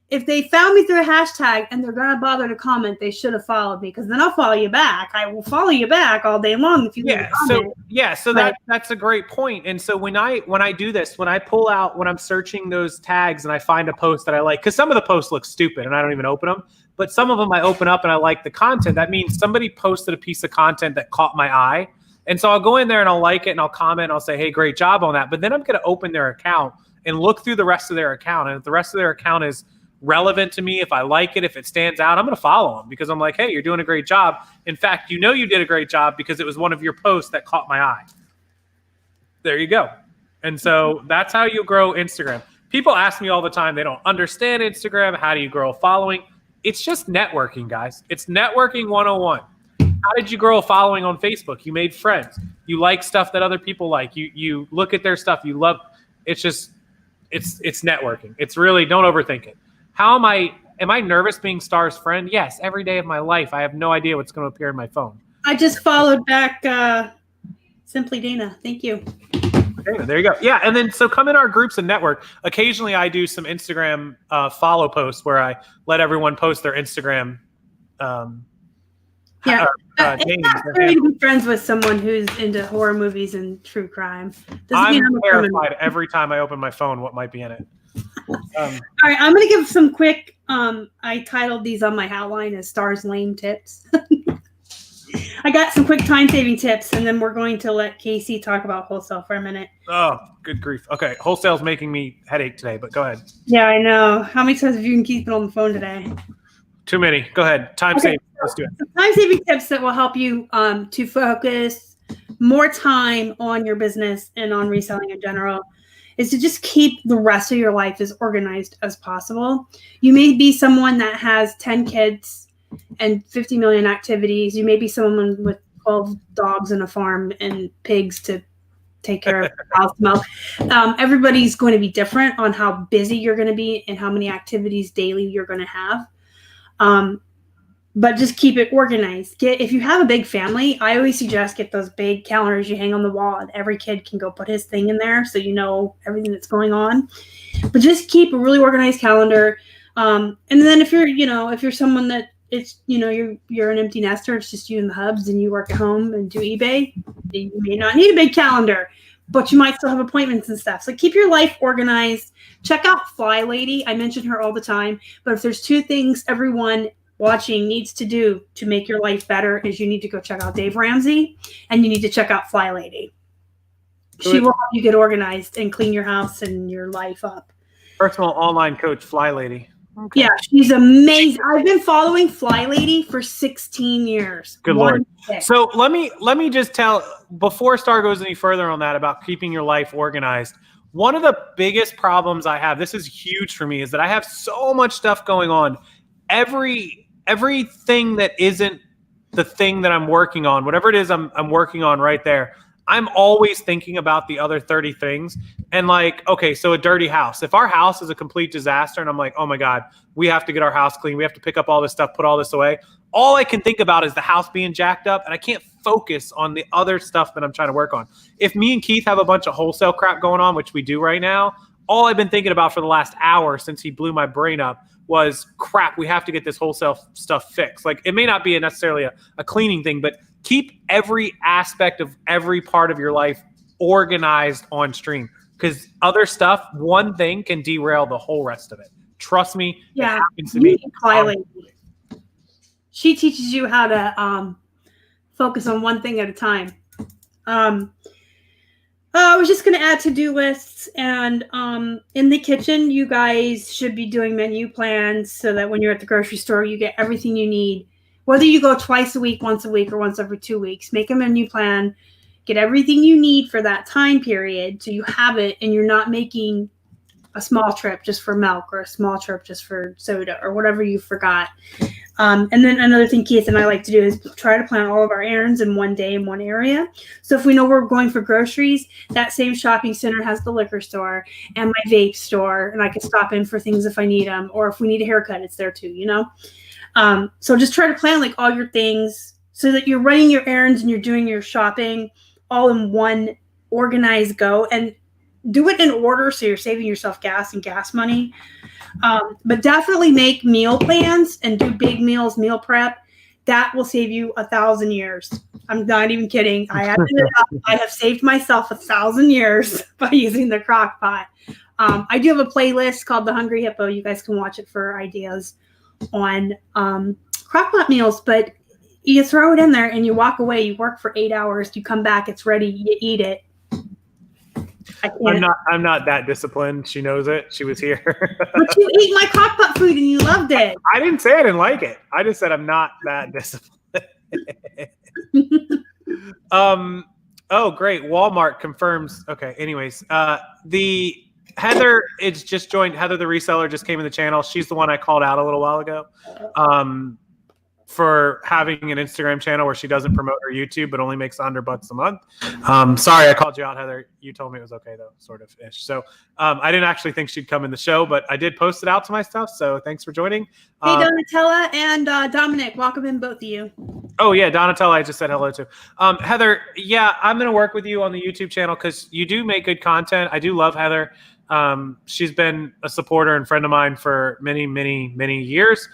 if they found me through a hashtag and they're going to bother to comment, they should have followed me, because then I'll follow you back. I will follow you back all day long if you leave a comment. So that's a great point. And so when I do this, when I pull out, when I'm searching those tags and I find a post that I like, because some of the posts look stupid and I don't even open them, but some of them I open up and I like the content. That means somebody posted a piece of content that caught my eye. And so I'll go in there and I'll like it and I'll comment and I'll say, hey, great job on that. But then I'm going to open their account and look through the rest of their account. And if the rest of their account is relevant to me, if I like it, if it stands out, I'm going to follow them, because I'm like, hey, you're doing a great job. In fact, you did a great job because it was one of your posts that caught my eye. There you go. And so that's how you grow Instagram. People ask me all the time, they don't understand Instagram. How do you grow a following? It's just networking, guys. It's networking 101. How did you grow a following on Facebook? You made friends. You like stuff that other people like. You look at their stuff. You love. It's just, it's networking. It's really, don't overthink it. Am I nervous being Star's friend? Yes, every day of my life. I have no idea what's going to appear in my phone. I just followed back Simply Dana. Thank you. Okay, there you go. Yeah, and then so come in our groups and network. Occasionally I do some Instagram follow posts where I let everyone post their Instagram names. It's not to be friends with someone who's into horror movies and true crime. I'm terrified every time I open my phone what might be in it. All right, I'm going to give some quick, I titled these on my outline as Star's Lame Tips. I got some quick time-saving tips, and then we're going to let Casey talk about Wholesale for a minute. Oh, good grief. Okay, Wholesale's making me headache today, but go ahead. Yeah, I know. How many times have you been keeping on the phone today? Too many. Go ahead. Time saving. Let's do it. Time-saving tips that will help you to focus, more time on your business and on reselling in general is to just keep the rest of your life as organized as possible. You may be someone that has 10 kids and 50 million activities. You may be someone with 12 dogs and a farm and pigs to take care of house milk. Everybody's going to be different on how busy you're going to be and how many activities daily you're going to have. But just keep it organized. If you have a big family, I always suggest get those big calendars you hang on the wall, and every kid can go put his thing in there so you know everything that's going on. But just keep a really organized calendar. And then if you're someone that it's, you're an empty nester, it's just you and the hubs and you work at home and do eBay, you may not need a big calendar, but you might still have appointments and stuff. So keep your life organized. Check out Fly Lady. I mention her all the time, but if there's 2 things everyone watching needs to do to make your life better, is you need to go check out Dave Ramsey and you need to check out Fly Lady. She will help you get organized and clean your house and your life up. Personal online coach, Fly Lady. Okay. Yeah, she's amazing. I've been following Fly Lady for 16 years. Good Lord. So let me just tell, before Star goes any further on that about keeping your life organized, one of the biggest problems I have, this is huge for me, is that I have so much stuff going on. Everything that isn't the thing that I'm working on, whatever it is I'm working on right there, I'm always thinking about the other 30 things. And like, okay, so a dirty house. If our house is a complete disaster and I'm like, oh my God, we have to get our house clean, we have to pick up all this stuff, put all this away, all I can think about is the house being jacked up, and I can't focus on the other stuff that I'm trying to work on. If me and Keith have a bunch of wholesale crap going on, which we do right now, all I've been thinking about for the last hour since he blew my brain up was, crap, we have to get this wholesale stuff fixed. Like, it may not be necessarily a cleaning thing, but keep every aspect of every part of your life organized on stream, because other stuff, one thing can derail the whole rest of it. Trust me. Yeah, it happens to me. She teaches you how to focus on one thing at a time. I was just going to add to-do lists, and in the kitchen, you guys should be doing menu plans so that when you're at the grocery store, you get everything you need. Whether you go twice a week, once a week, or once every 2 weeks, make a menu plan, get everything you need for that time period so you have it and you're not making a small trip just for milk or a small trip just for soda or whatever you forgot. And then another thing Keith and I like to do is try to plan all of our errands in one day in one area. So if we know we're going for groceries, that same shopping center has the liquor store and my vape store, and I can stop in for things if I need them, or if we need a haircut, it's there too, So just try to plan like all your things so that you're running your errands and you're doing your shopping all in one organized go, and do it in order so you're saving yourself gas and gas money. But definitely make meal plans and do big meals, meal prep. That will save you 1,000 years. I'm not even kidding. I have saved myself 1,000 years by using the crock pot. I do have a playlist called The Hungry Hippo. You guys can watch it for ideas on crock pot meals, but you throw it in there and you walk away. You work for 8 hours. You come back, it's ready. You eat it. I'm not that disciplined. She knows it. She was here. But you ate my crock pot food and you loved it. I didn't say I didn't like it. I just said I'm not that disciplined. Oh, great. Walmart confirms. Okay. Anyways, the Heather is just joined. Heather, the reseller, just came in the channel. She's the one I called out a little while ago. For having an Instagram channel where she doesn't promote her YouTube, but only makes $100 a month. Sorry, I called you out, Heather. You told me it was okay though, sort of ish. So I didn't actually think she'd come in the show, but I did post it out to my stuff. So thanks for joining. Hey, Donatella and Dominic, welcome in, both of you. Oh yeah, Donatella, I just said hello to. Heather, yeah, I'm going to work with you on the YouTube channel because you do make good content. I do love Heather. She's been a supporter and friend of mine for many, many, many years.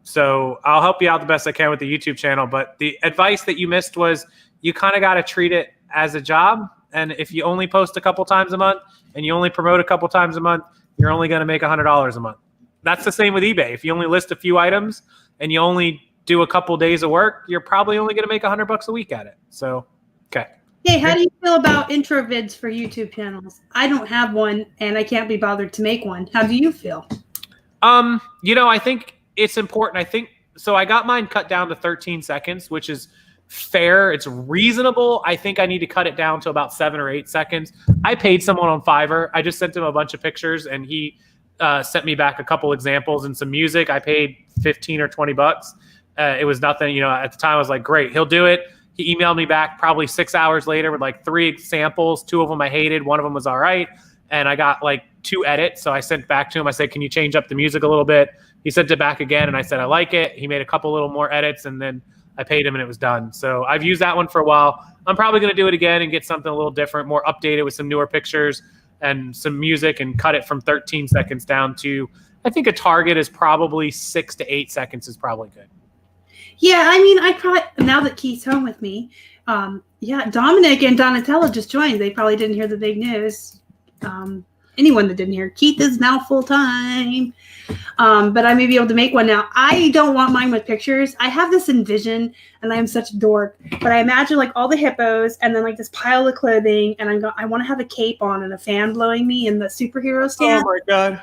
So I'll help you out the best I can with the YouTube channel. But the advice that you missed was you kind of got to treat it as a job. And if you only post a couple times a month and you only promote a couple times a month, you're only going to make $100 a month. That's the same with eBay. If you only list a few items and you only do a couple days of work, you're probably only going to make $100 a week at it. So, okay. Hey, how do you feel about intro vids for YouTube channels? I don't have one and I can't be bothered to make one. How do you feel? I think it's important. I think so. I got mine cut down to 13 seconds, which is fair. It's reasonable. I think I need to cut it down to about 7 or 8 seconds. I paid someone on Fiverr. I just sent him a bunch of pictures, and he sent me back a couple examples and some music. I paid 15 or 20 bucks. It was nothing, at the time I was like, great, he'll do it. He emailed me back probably 6 hours later with like 3 examples. 2 of them I hated. 1 of them was all right. And I got like 2 edits. So I sent back to him. I said, can you change up the music a little bit? He sent it back again. And I said, I like it. He made a couple little more edits, and then I paid him and it was done. So I've used that one for a while. I'm probably going to do it again and get something a little different, more updated with some newer pictures and some music, and cut it from 13 seconds down to, I think a target is probably 6 to 8 seconds is probably good. Yeah, I mean, I probably, now that Keith's home with me, Dominic and Donatella just joined. They probably didn't hear the big news. Anyone that didn't hear, Keith is now full-time. But I may be able to make one now. I don't want mine with pictures. I have this envision, and I am such a dork, but I imagine like all the hippos and then like this pile of clothing, and I want to have a cape on and a fan blowing me in the superhero stand. Oh my God.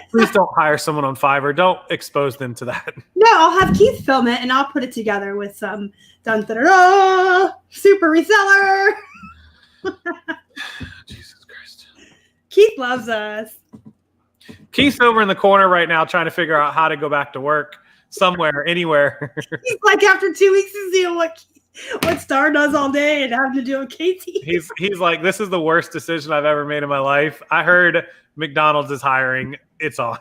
Please don't hire someone on Fiverr. Don't expose them to that. No, I'll have Keith film it, and I'll put it together with some super reseller. Jesus Christ. Keith loves us. Keith's over in the corner right now trying to figure out how to go back to work somewhere, anywhere. He's like, after 2 weeks of seeing what Star does all day and having to do with Casey. He's like, this is the worst decision I've ever made in my life. I heard McDonald's is hiring. It's on.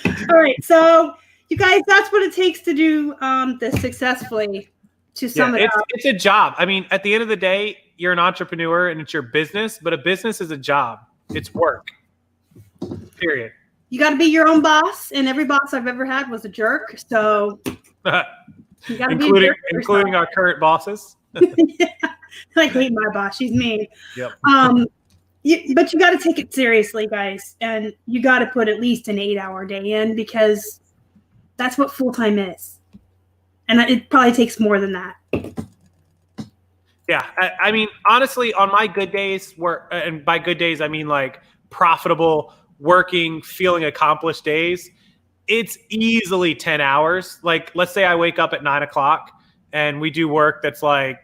All right. So you guys, that's what it takes to do this successfully. To sum it up. It's a job. I mean, at the end of the day, you're an entrepreneur and it's your business, but a business is a job. It's work. Period. You got to be your own boss, and every boss I've ever had was a jerk. So you got to be a jerk, including our current bosses. Yeah. I hate my boss. She's mean. Yep. But you got to take it seriously, guys, and you got to put at least an 8-hour day in, because that's what full-time is. And it probably takes more than that. Yeah. I mean, honestly, on my good days, and by good days, I mean like profitable, working, feeling accomplished days, it's easily 10 hours. Like, let's say I wake up at 9 o'clock and we do work that's like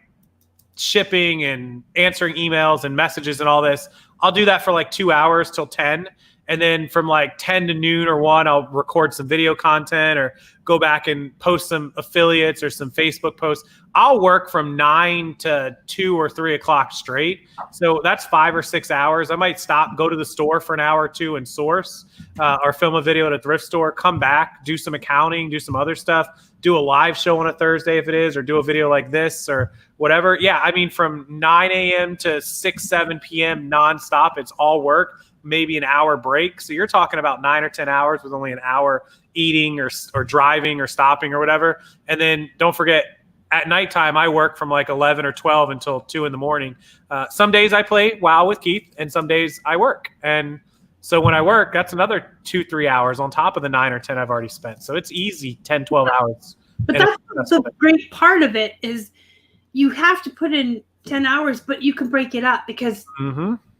shipping and answering emails and messages and all this. I'll do that for like 2 hours till 10. And then from like 10 to noon or 1, I'll record some video content or go back and post some affiliates or some Facebook posts. I'll work from 9 to 2 or 3 o'clock straight. So that's 5 or 6 hours. I might stop, go to the store for an hour or 2 and source or film a video at a thrift store, come back, do some accounting, do some other stuff, do a live show on a Thursday if it is, or do a video like this or whatever. Yeah, I mean, from 9 a.m. to 6, 7 p.m. nonstop, it's all work. Maybe an hour break. So you're talking about 9 or 10 hours with only an hour eating or driving or stopping or whatever. And then don't forget, at nighttime, I work from like 11 or 12 until 2 in the morning. Some days I play WoW with Keith, and some days I work. And so when I work, that's another 2-3 hours on top of the 9 or 10 I've already spent. So it's easy, 10, 12 hours. But that's the great part of it is you have to put in 10 hours, but you can break it up, because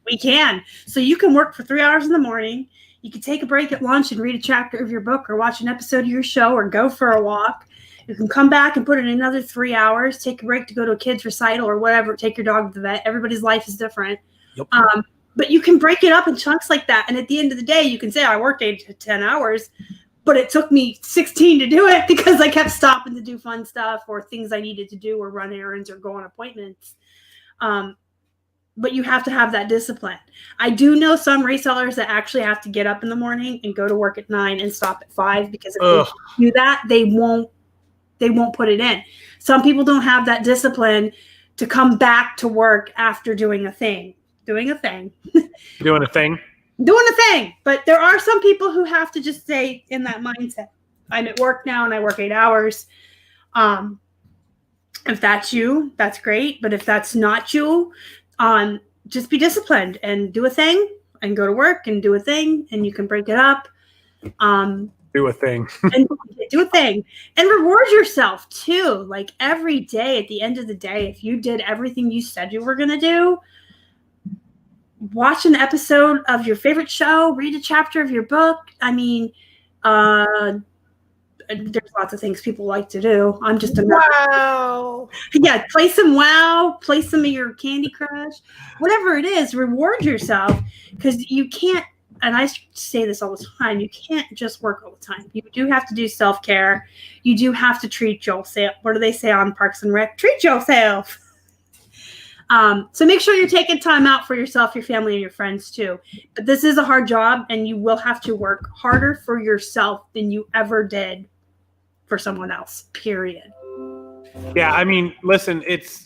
we can. So you can work for 3 hours in the morning. You can take a break at lunch and read a chapter of your book or watch an episode of your show or go for a walk. You can come back and put in another 3 hours, take a break to go to a kid's recital or whatever, take your dog to the vet. Everybody's life is different. Yep. But you can break it up in chunks like that. And at the end of the day, you can say, I worked 8 to 10 hours, but it took me 16 to do it because I kept stopping to do fun stuff or things I needed to do or run errands or go on appointments. But you have to have that discipline. I do know some resellers that actually have to get up in the morning and go to work at 9 and stop at 5, because if they do that, they won't put it in. Some people don't have that discipline to come back to work after doing a thing. Doing a thing. But there are some people who have to just stay in that mindset. I'm at work now and I work 8 hours. If that's you, that's great. But if that's not you, just be disciplined and do a thing and go to work and do a thing, and you can break it up. Do a thing. And do a thing. And reward yourself too. Like every day, at the end of the day, if you did everything you said you were going to do, watch an episode of your favorite show, read a chapter of your book. I mean, there's lots of things people like to do. I'm just a Wow. Yeah, play some WoW, play some of your Candy Crush, whatever it is. Reward yourself, because you can't. And I say this all the time. You can't just work all the time. You do have to do self-care. You do have to treat yourself. What do they say on Parks and Rec? Treat yourself. So make sure you're taking time out for yourself, your family, and your friends too. But this is a hard job, and you will have to work harder for yourself than you ever did for someone else, period. Yeah, I mean, listen,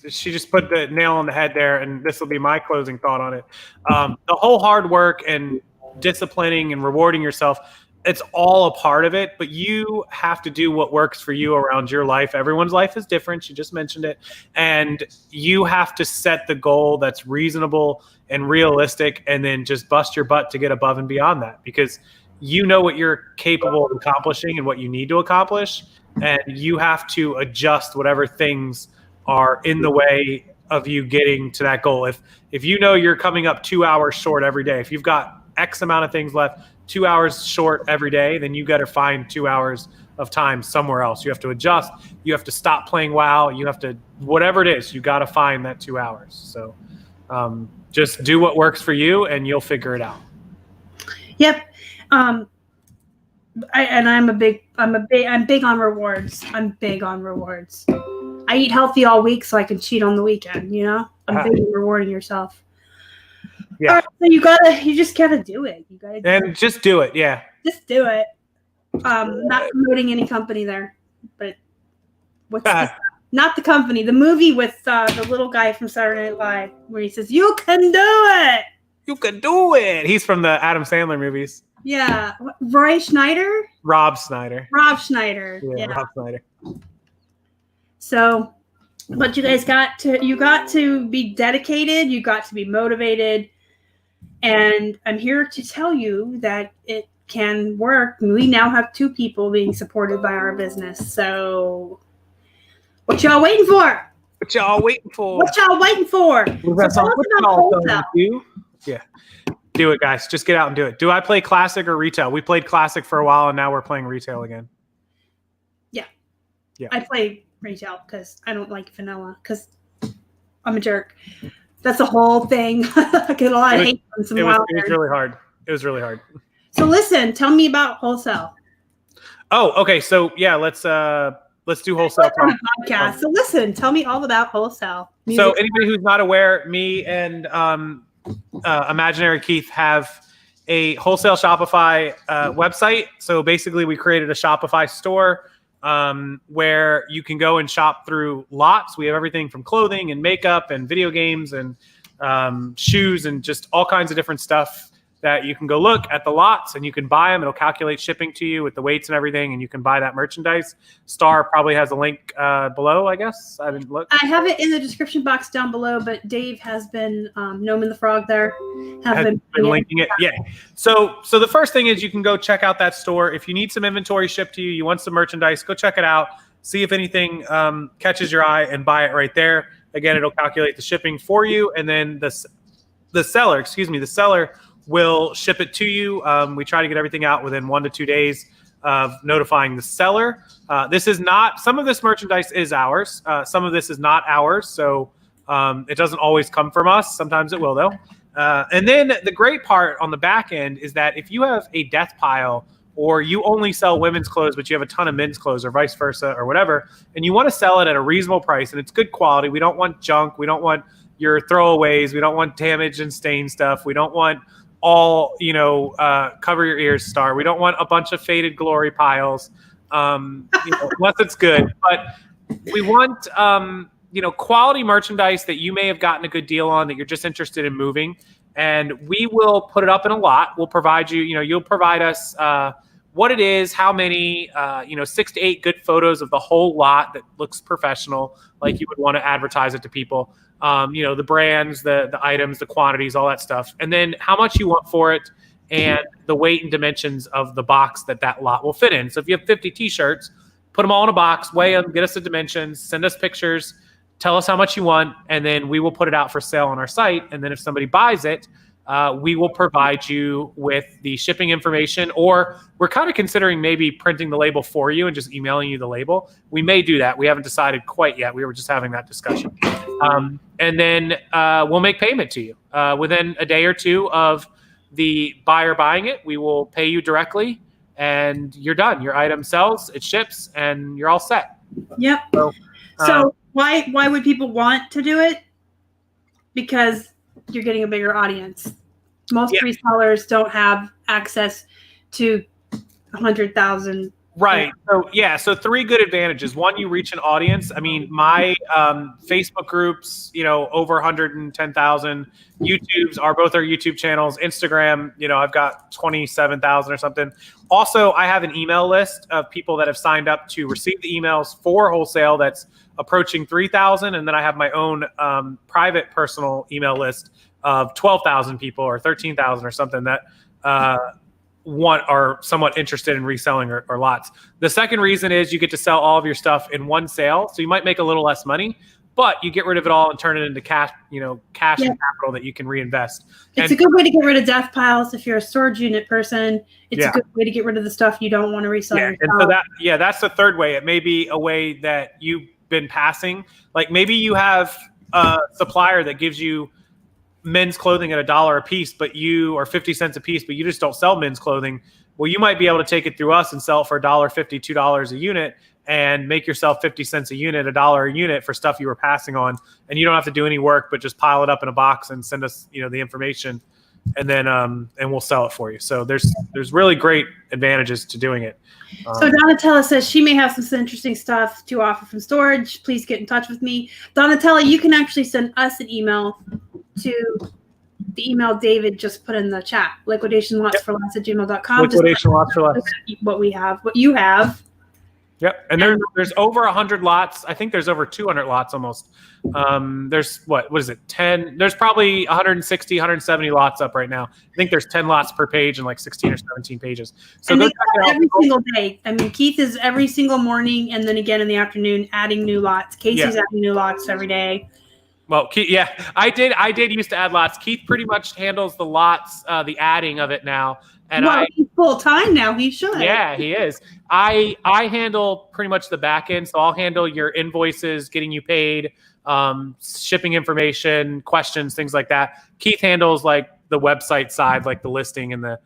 she just put the nail on the head there, and this will be my closing thought on it. The whole hard work and disciplining and rewarding yourself, it's all a part of it, but you have to do what works for you around your life. Everyone's life is different. She just mentioned it. And you have to set the goal that's reasonable and realistic, and then just bust your butt to get above and beyond that, because you know what you're capable of accomplishing and what you need to accomplish. And you have to adjust whatever things are in the way of you getting to that goal. If you know you're coming up 2 hours short every day, if you've got X amount of things left, 2 hours short every day, then you got to find 2 hours of time somewhere else. You have to adjust. You have to stop playing WoW. You have to, whatever it is, you got to find that 2 hours. So just do what works for you, and you'll figure it out. Yep. I'm big on rewards. I'm big on rewards. I eat healthy all week so I can cheat on the weekend, you know? I'm big on rewarding yourself. Yeah. Right, so you just gotta do it. You gotta just do it. Yeah. Just do it. Not promoting any company there, but not the company. The movie with the little guy from Saturday Night Live, where he says, "You can do it. You can do it." He's from the Adam Sandler movies. Yeah. Rob Schneider. Yeah, Rob Schneider. Yeah. Rob Schneider. So, but you guys got to be dedicated. You got to be motivated. And I'm here to tell you that it can work. We now have 2 people being supported by our business. So what y'all waiting for? What y'all waiting for? Yeah. Do it, guys. Just get out and do it. Do I play classic or retail? We played classic for a while, and now we're playing retail again. Yeah. I play retail because I don't like vanilla because I'm a jerk. That's the whole thing. I get a lot of hate from some wild. It was really hard. It was really hard. So listen, tell me about Wholesale. Oh, okay. So yeah, let's do Wholesale. Podcast. So listen, tell me all about Wholesale. So anybody who's not aware, me and Imaginary Keith have a Wholesale Shopify website. So basically, we created a Shopify store where you can go and shop through lots. We have everything from clothing and makeup and video games and shoes and just all kinds of different stuff that you can go look at the lots and you can buy them. It'll calculate shipping to you with the weights and everything, and you can buy that merchandise. Star probably has a link below, I guess. I didn't look. I have it in the description box down below, but Dave has been, Noman the Frog there. Has been linking it. Yeah. So the first thing is you can go check out that store. If you need some inventory shipped to you, you want some merchandise, go check it out. See if anything catches your eye and buy it right there. Again, it'll calculate the shipping for you, and then the seller will ship it to you. We try to get everything out within 1 to 2 days of notifying the seller. This is not, some of this merchandise is ours. Some of this is not ours. So it doesn't always come from us. Sometimes it will though. And then the great part on the back end is that if you have a death pile or you only sell women's clothes, but you have a ton of men's clothes or vice versa or whatever, and you want to sell it at a reasonable price and it's good quality. We don't want junk. We don't want your throwaways. We don't want damaged and stained stuff. We don't want all, cover your ears, Star. We don't want a bunch of faded glory piles, unless it's good. But we want, quality merchandise that you may have gotten a good deal on that you're just interested in moving. And we will put it up in a lot. We'll provide you, you'll provide us what it is, how many, 6 to 8 good photos of the whole lot that looks professional, like you would want to advertise it to people. The brands, the items, the quantities, all that stuff. And then how much you want for it and the weight and dimensions of the box that lot will fit in. So if you have 50 t-shirts, put them all in a box, weigh them, get us the dimensions, send us pictures, tell us how much you want, and then we will put it out for sale on our site. And then if somebody buys it, we will provide you with the shipping information, or we're kind of considering maybe printing the label for you and just emailing you the label. We may do that. We haven't decided quite yet. We were just having that discussion. And then we'll make payment to you. Within a day or two of the buyer buying it, we will pay you directly, and you're done. Your item sells, it ships, and you're all set. Yep. So why would people want to do it? Because you're getting a bigger audience. Most resellers don't have access to 100,000. Right. So 3 good advantages. One, you reach an audience. I mean, my Facebook groups, over 110,000. YouTube's are both our YouTube channels. Instagram, I've got 27,000 or something. Also, I have an email list of people that have signed up to receive the emails for Wholesale that's approaching 3,000. And then I have my own private personal email list of 12,000 people or 13,000 or something that are somewhat interested in reselling or lots. The second reason is you get to sell all of your stuff in one sale. So you might make a little less money, but you get rid of it all and turn it into cash, and capital that you can reinvest. It's a good way to get rid of death piles. If you're a storage unit person, it's a good way to get rid of the stuff you don't want to resell. Yeah. And so that's the third way. It may be a way that you've been passing. Like maybe you have a supplier that gives you men's clothing at $1 a piece, or 50 cents a piece, but you just don't sell men's clothing. Well, you might be able to take it through us and sell it for $1.50, $2 a unit, and make yourself 50 cents a unit, $1 a unit for stuff you were passing on. And you don't have to do any work, but just pile it up in a box and send us, the information, and then and we'll sell it for you. So there's really great advantages to doing it. So Donatella says she may have some interesting stuff to offer from storage. Please get in touch with me. Donatella, you can actually send us an email to the email David just put in the chat, liquidationlotsforless@gmail.com. Liquidation lots for less. What you have. Yep. And there's over 100 lots. I think there's over 200 lots almost. There's what is it? 10. There's probably 160, 170 lots up right now. I think there's 10 lots per page and like 16 or 17 pages. So and they go every single day. I mean, Keith is every single morning and then again in the afternoon adding new lots. Casey's adding new lots every day. Well, Keith, I did used to add lots. Keith pretty much handles the lots, the adding of it now. And he's full time now. He should. Yeah, he is. I handle pretty much the back end, so I'll handle your invoices, getting you paid, shipping information, questions, things like that. Keith handles like the website side, like the listing and the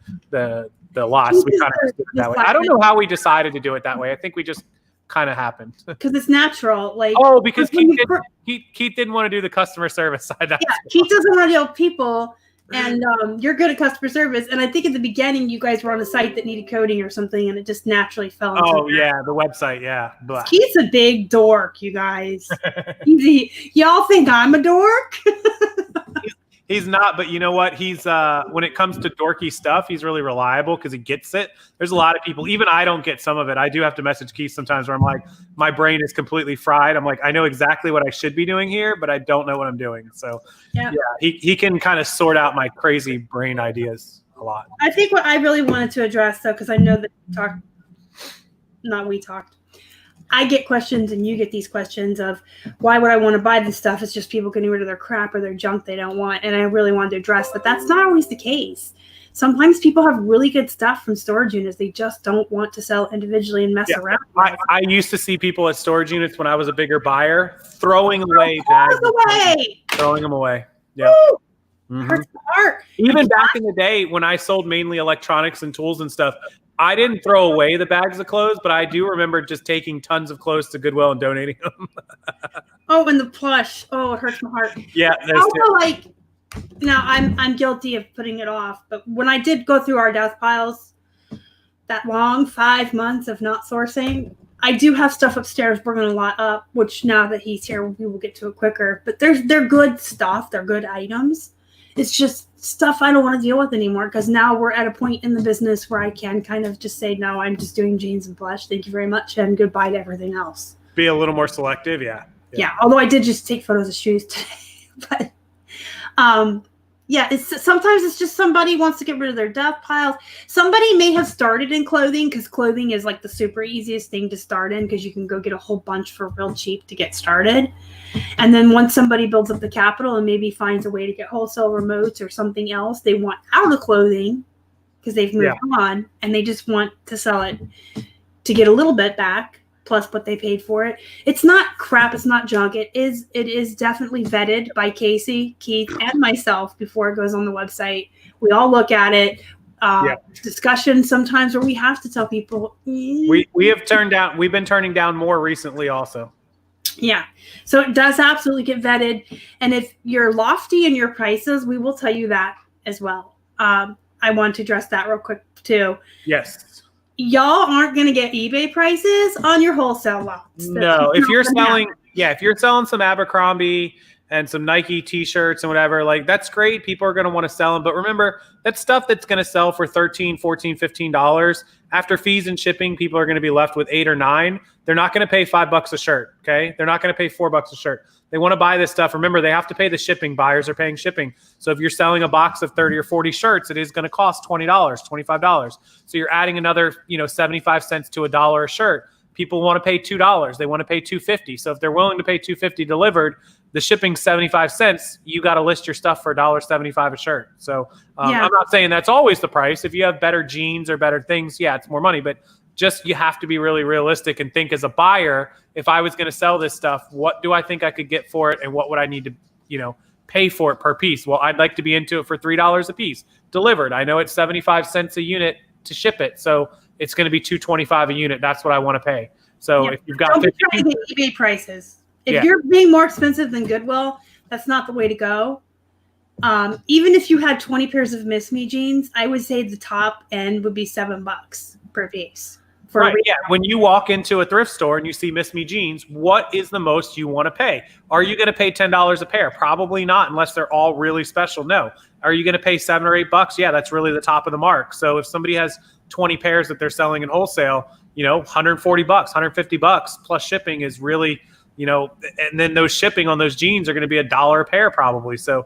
lots. We kind of just did it that way. I don't know how we decided to do it that way. I think we just kind of happened because it's natural. Because Keith didn't want to do the customer service side. Keith doesn't want to deal with people. And you're good at customer service. And I think at the beginning, you guys were on a site that needed coding or something, and it just naturally fell into that. The website, yeah. Blah. Keith's a big dork, you guys. Y'all think I'm a dork? He's not, but you know what? He's when it comes to dorky stuff, he's really reliable because he gets it. There's a lot of people, even I don't get some of it. I do have to message Keith sometimes where I'm like, my brain is completely fried. I'm like, I know exactly what I should be doing here, but I don't know what I'm doing. So he can kind of sort out my crazy brain ideas a lot. I think what I really wanted to address though, because I know that we talked. I get questions and you get these questions of why would I want to buy this stuff? It's just people getting rid of their crap or their junk they don't want. And I really wanted to address that. That's not always the case. Sometimes people have really good stuff from storage units. They just don't want to sell individually and mess around. I used to see people at storage units when I was a bigger buyer throwing away bags. Throwing them away. Yeah. Hurts the heart. Even back in the day when I sold mainly electronics and tools and stuff, I didn't throw away the bags of clothes, but I do remember just taking tons of clothes to Goodwill and donating them. And the plush. Oh, it hurts my heart. Yeah. Now I'm guilty of putting it off, but when I did go through our death piles, that long 5 months of not sourcing, I do have stuff upstairs bringing a lot up, which now that he's here, we will get to it quicker. But they're good stuff. They're good items. It's just stuff I don't want to deal with anymore because now we're at a point in the business where I can kind of just say, no, I'm just doing jeans and plush. Thank you very much. And goodbye to everything else. Be a little more selective. Yeah. Although I did just take photos of shoes today. But Yeah, sometimes it's just somebody wants to get rid of their death piles. Somebody may have started in clothing because clothing is like the super easiest thing to start in because you can go get a whole bunch for real cheap to get started. And then once somebody builds up the capital and maybe finds a way to get wholesale remotes or something else, they want out of clothing because they've moved on and they just want to sell it to get a little bit back plus what they paid for it. It's not crap. It's not junk. It is definitely vetted by Casey, Keith, and myself before it goes on the website. We all look at it. Discussion sometimes where we have to tell people. We have turned down. We've been turning down more recently also. Yeah. So it does absolutely get vetted. And if you're lofty in your prices, we will tell you that as well. I want to address that real quick too. Yes. Y'all aren't going to get eBay prices on your wholesale lots. No, if you're selling, if you're selling some Abercrombie and some Nike t-shirts and whatever, like that's great. People are going to want to sell them. But remember, that's stuff that's going to sell for $13, $14, $15. After fees and shipping, people are going to be left with $8 or $9. They're not going to pay $5 a shirt. Okay. They're not going to pay $4 a shirt. They want to buy this stuff. Remember, they have to pay the shipping. Buyers are paying shipping. So if you're selling a box of 30 or 40 shirts, it is going to cost $20, $25. So you're adding another, 75 cents to $1 a shirt. People want to pay $2. They want to pay $2.50. So if they're willing to pay $2.50 delivered, the shipping 75 cents, you got to list your stuff for $1.75 a shirt. So I'm not saying that's always the price. If you have better jeans or better things, it's more money. But just you have to be really realistic and think as a buyer, if I was going to sell this stuff, what do I think I could get for it? And what would I need to, pay for it per piece? Well, I'd like to be into it for $3 a piece delivered. I know it's 75 cents a unit to ship it. So it's going to be $2.25 a unit. That's what I want to pay. So if you've got 50 eBay prices, if you're being more expensive than Goodwill, that's not the way to go. Even if you had 20 pairs of Miss Me jeans, I would say the top end would be $7 per piece. Right. Yeah. When you walk into a thrift store and you see Miss Me jeans, what is the most you want to pay? Are you going to pay $10 a pair? Probably not, unless they're all really special. No. Are you going to pay $7 or $8? Yeah, that's really the top of the mark. So if somebody has 20 pairs that they're selling in wholesale, $140, $150 plus shipping is really, and then those shipping on those jeans are going to be $1 a pair probably. So,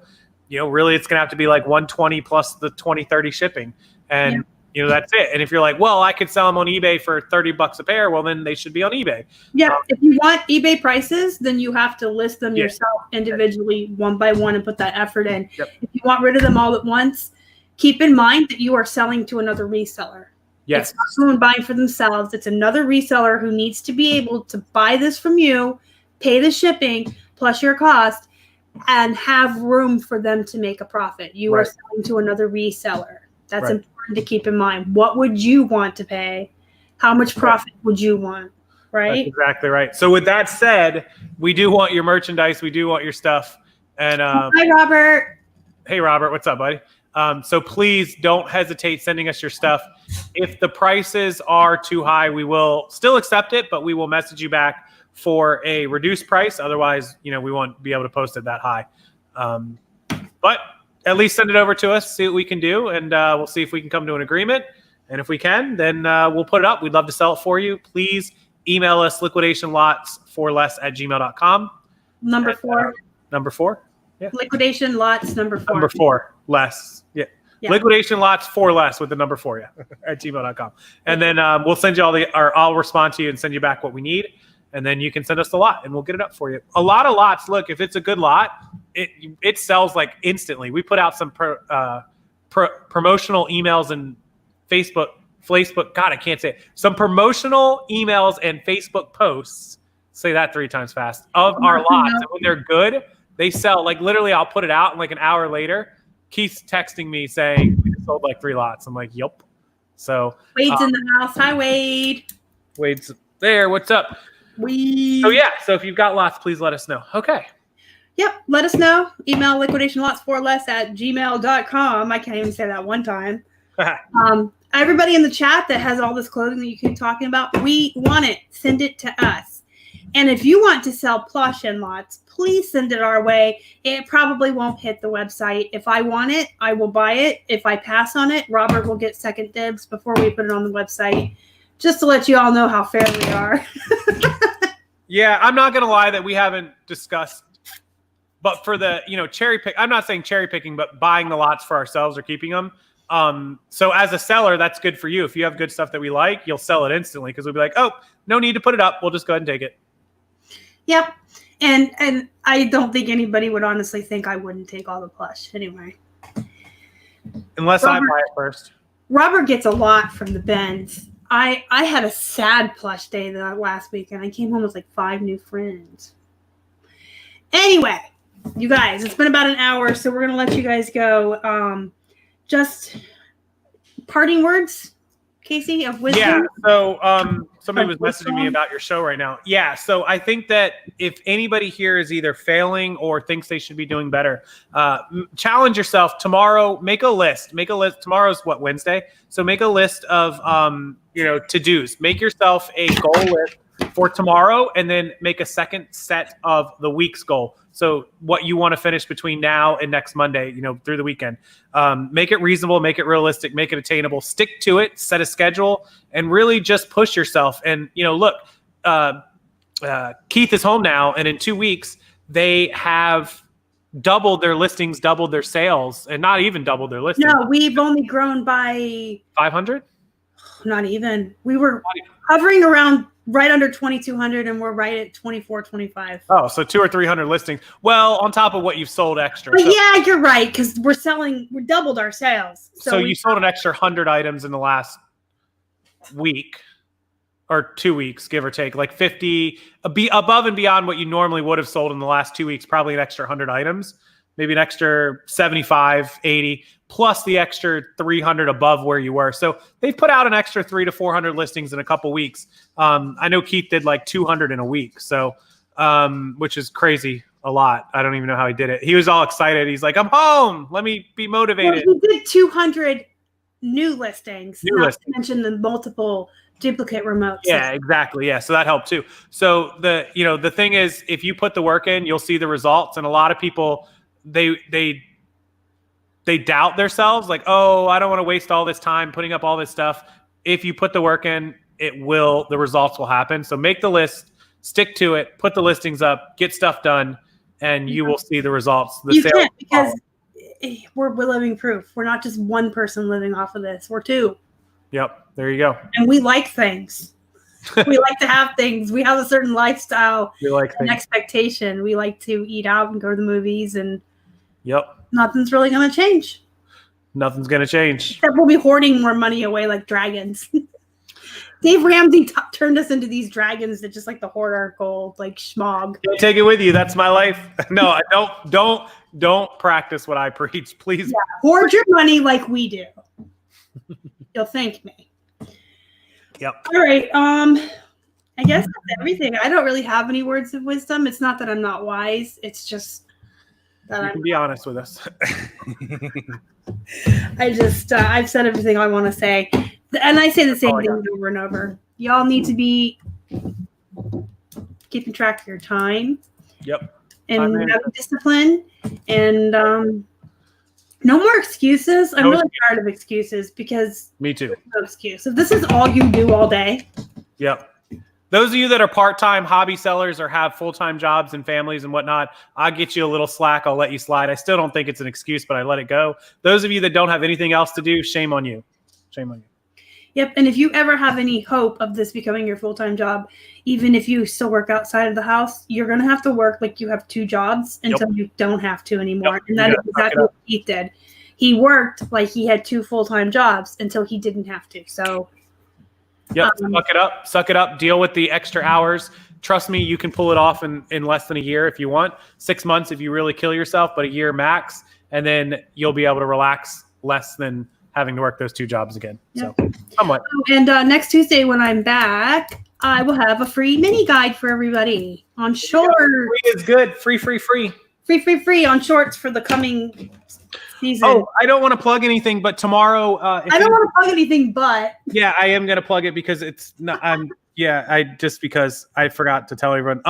really it's going to have to be like $120 plus the 20, 30 shipping. And that's it. And if you're like, well, I could sell them on eBay for $30 a pair, well, then they should be on eBay. Yeah. If you want eBay prices, then you have to list them yourself individually, one by one, and put that effort in. Yep. If you want rid of them all at once, keep in mind that you are selling to another reseller. Yes. It's not someone buying for themselves. It's another reseller who needs to be able to buy this from you, pay the shipping plus your cost, and have room for them to make a profit. You are selling to another reseller. That's important to keep in mind. What would you want to pay? How much profit would you want? Right? That's exactly right. So with that said, we do want your merchandise. We do want your stuff. And hi, Robert. Hey, Robert. What's up, buddy? So please don't hesitate sending us your stuff. If the prices are too high, we will still accept it, but we will message you back for a reduced price. Otherwise, we won't be able to post it that high. But at least send it over to us, see what we can do, and we'll see if we can come to an agreement. And if we can, then we'll put it up. We'd love to sell it for you. Please email us liquidationlots4less@gmail.com. Number 4. Number 4? Yeah. Liquidation lots number 4. Number 4, less. Yeah. Liquidation lots 4 less with the number 4, at gmail.com. And then we'll send you I'll respond to you and send you back what we need. And then you can send us the lot and we'll get it up for you. A lot of lots, look, if it's a good lot, it sells like instantly. We put out some promotional emails and Facebook, God, I can't say it. Some promotional emails and Facebook posts, say that 3 times fast, of our lots. And when they're good, they sell. Like literally I'll put it out and like an hour later, Keith's texting me saying we sold like 3 lots. I'm like, yep. So Wade's in the house. Hi, Wade. Wade's there. What's up? So if you've got lots, please let us know. Okay. Yep. Let us know. Email liquidationslots4less@gmail.com. I can't even say that one time. Everybody in the chat that has all this clothing that you keep talking about, we want it. Send it to us. And if you want to sell plush and lots, please send it our way. It probably won't hit the website. If I want it, I will buy it. If I pass on it, Robert will get second dibs before we put it on the website. Just to let you all know how fair we are. Yeah, I'm not going to lie that we haven't discussed But for the, cherry pick, I'm not saying cherry picking, but buying the lots for ourselves or keeping them. So as a seller, that's good for you. If you have good stuff that we like, you'll sell it instantly because we'll be like, oh, no need to put it up. We'll just go ahead and take it. Yep. And I don't think anybody would honestly think I wouldn't take all the plush anyway. Unless I buy it first. Robert gets a lot from the bins. I had a sad plush day that last weekend. I came home with like 5 new friends. Anyway, you guys, it's been about an hour, so we're going to let you guys go. Just parting words, Casey, of wisdom? Yeah, so somebody was messaging me about your show right now. Yeah, so I think that if anybody here is either failing or thinks they should be doing better, challenge yourself tomorrow. Make a list. Tomorrow's what, Wednesday? So make a list of to-dos. Make yourself a goal list for tomorrow, and then make a second set of the week's goal. So what you want to finish between now and next Monday, through the weekend. Make it reasonable, make it realistic, make it attainable. Stick to it, set a schedule, and really just push yourself. And, look, Keith is home now, and in 2 weeks, they have doubled their listings, doubled their sales, and not even doubled their listings. No, we've only grown by 500? Not even. We were hovering around right under 2,200, and we're right at 2,425. Oh, so 200 or 300 listings. Well, on top of what you've sold extra. But yeah, you're right, because we doubled our sales. So you sold an extra 100 items in the last week or 2 weeks, give or take, like 50, above and beyond what you normally would have sold in the last 2 weeks, probably an extra 100 items, maybe an extra 75, 80, plus the extra 300 above where you were. So they've put out an extra 300 to 400 listings in a couple weeks. I know Keith did like 200 in a week. So, which is crazy, a lot. I don't even know how he did it. He was all excited. He's like, I'm home. Let me be motivated. Well, he did 200 new listings, not to mention the multiple duplicate remotes. Yeah, exactly. Yeah. So that helped too. So the thing is, if you put the work in, you'll see the results. And a lot of people, they doubt themselves, like, oh, I don't want to waste all this time putting up all this stuff. If you put the work in, the results will happen. So make the list, stick to it, put the listings up, get stuff done, and you will see the results. You can't, because we're living proof. We're not just one person living off of this. We're 2. Yep. There you go. And we like things. We like to have things. We have a certain lifestyle and expectation. We like to eat out and go to the movies, and nothing's really going to change. Nothing's going to change. Except we'll be hoarding more money away like dragons. Dave Ramsey turned us into these dragons that just like to hoard our gold, like schmog. Take it with you. That's my life. No, I don't practice what I preach, please. Yeah, hoard your money like we do. You'll thank me. Yep. All right. I guess that's everything. I don't really have any words of wisdom. It's not that I'm not wise. It's just that you can be honest with us. I've said everything I want to say. And I say the same thing over and over. Y'all need to be keeping track of your time. Yep. And having discipline. And no more excuses. I'm really tired of excuses, because me too. There's no excuse. If this is all you do all day. Yep. Those of you that are part-time hobby sellers or have full-time jobs and families and whatnot, I'll get you a little slack. I'll let you slide. I still don't think it's an excuse, but I let it go. Those of you that don't have anything else to do, shame on you. Shame on you. Yep. And if you ever have any hope of this becoming your full-time job, even if you still work outside of the house, you're going to have to work like you have 2 jobs until you don't have to anymore. And that is exactly what Keith did. He worked like he had 2 full-time jobs until he didn't have to. So, suck it up, deal with the extra hours. Trust me, you can pull it off in less than a year if you want. 6 months if you really kill yourself, but a year max. And then you'll be able to relax less than having to work those 2 jobs again. So somewhat. And next Tuesday when I'm back, I will have a free mini guide for everybody on shorts. Free is good. Free. Free on shorts for the coming season. Oh, I don't want to plug anything, but tomorrow. I don't want to plug anything, but. Yeah, I am going to plug it because it's not. Because I forgot to tell everyone.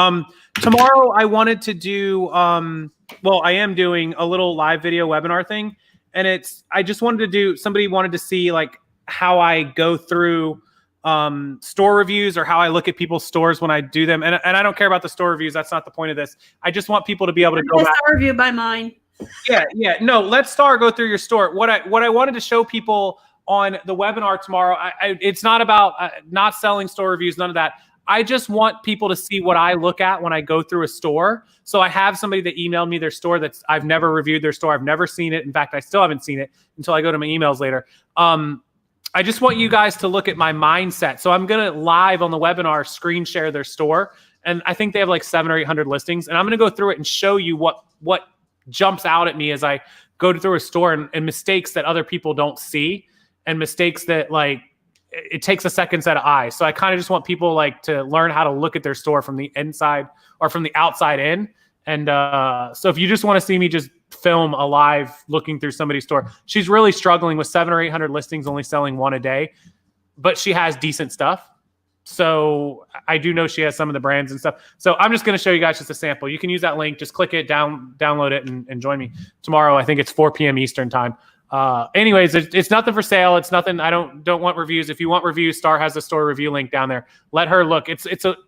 Tomorrow I wanted to do. I am doing a little live video webinar thing. And I just wanted to do, somebody wanted to see like how I go through store reviews or how I look at people's stores when I do them. And I don't care about the store reviews. That's not the point of this. I just want people to be able to go back. Star review by mine. Yeah. No, let Star go through your store. What I wanted to show people on the webinar tomorrow, it's not about not selling store reviews, none of that. I just want people to see what I look at when I go through a store. So I have somebody that emailed me their store I've never reviewed their store. I've never seen it. In fact, I still haven't seen it until I go to my emails later. I just want you guys to look at my mindset. So I'm going to live on the webinar screen share their store. And I think they have like 700 or 800 listings. And I'm going to go through it and show you what jumps out at me as I go through a store and mistakes that other people don't see and mistakes that like it takes a second set of eyes. So I kind of just want people like to learn how to look at their store from the inside or from the outside in. And so if you just want to see me just film a live looking through somebody's store, she's really struggling with 700 or 800 listings, only selling one a day, but she has decent stuff. So I do know she has some of the brands and stuff. So I'm just going to show you guys just a sample. You can use that link, just click it, download it and join me tomorrow. I think it's 4 p.m. Eastern time. Anyways, it's nothing for sale. It's nothing. I don't want reviews. If you want reviews, Star has the store review link down there. Let her look.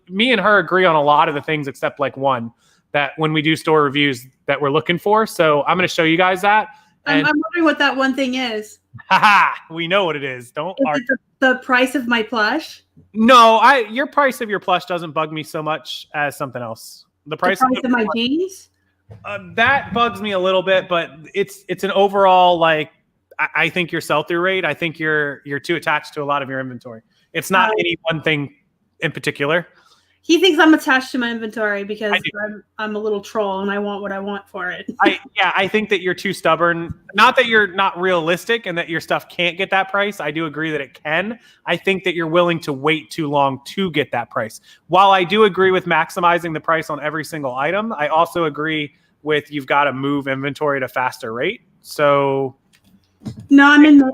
Me and her agree on a lot of the things except like one, that when we do store reviews that we're looking for. So I'm going to show you guys that. I'm wondering what that one thing is. We know what it is. Don't argue. It the price of my plush? No, your price of your plush doesn't bug me so much as something else. The price of my jeans? That bugs me a little bit, but it's an overall, like, I think your sell-through rate, I think you're too attached to a lot of your inventory. It's not any one thing in particular. He thinks I'm attached to my inventory because I'm a little troll and I want what I want for it. I think that you're too stubborn. Not that you're not realistic and that your stuff can't get that price. I do agree that it can. I think that you're willing to wait too long to get that price. While I do agree with maximizing the price on every single item, I also agree with you've got to move inventory at a faster rate. So no,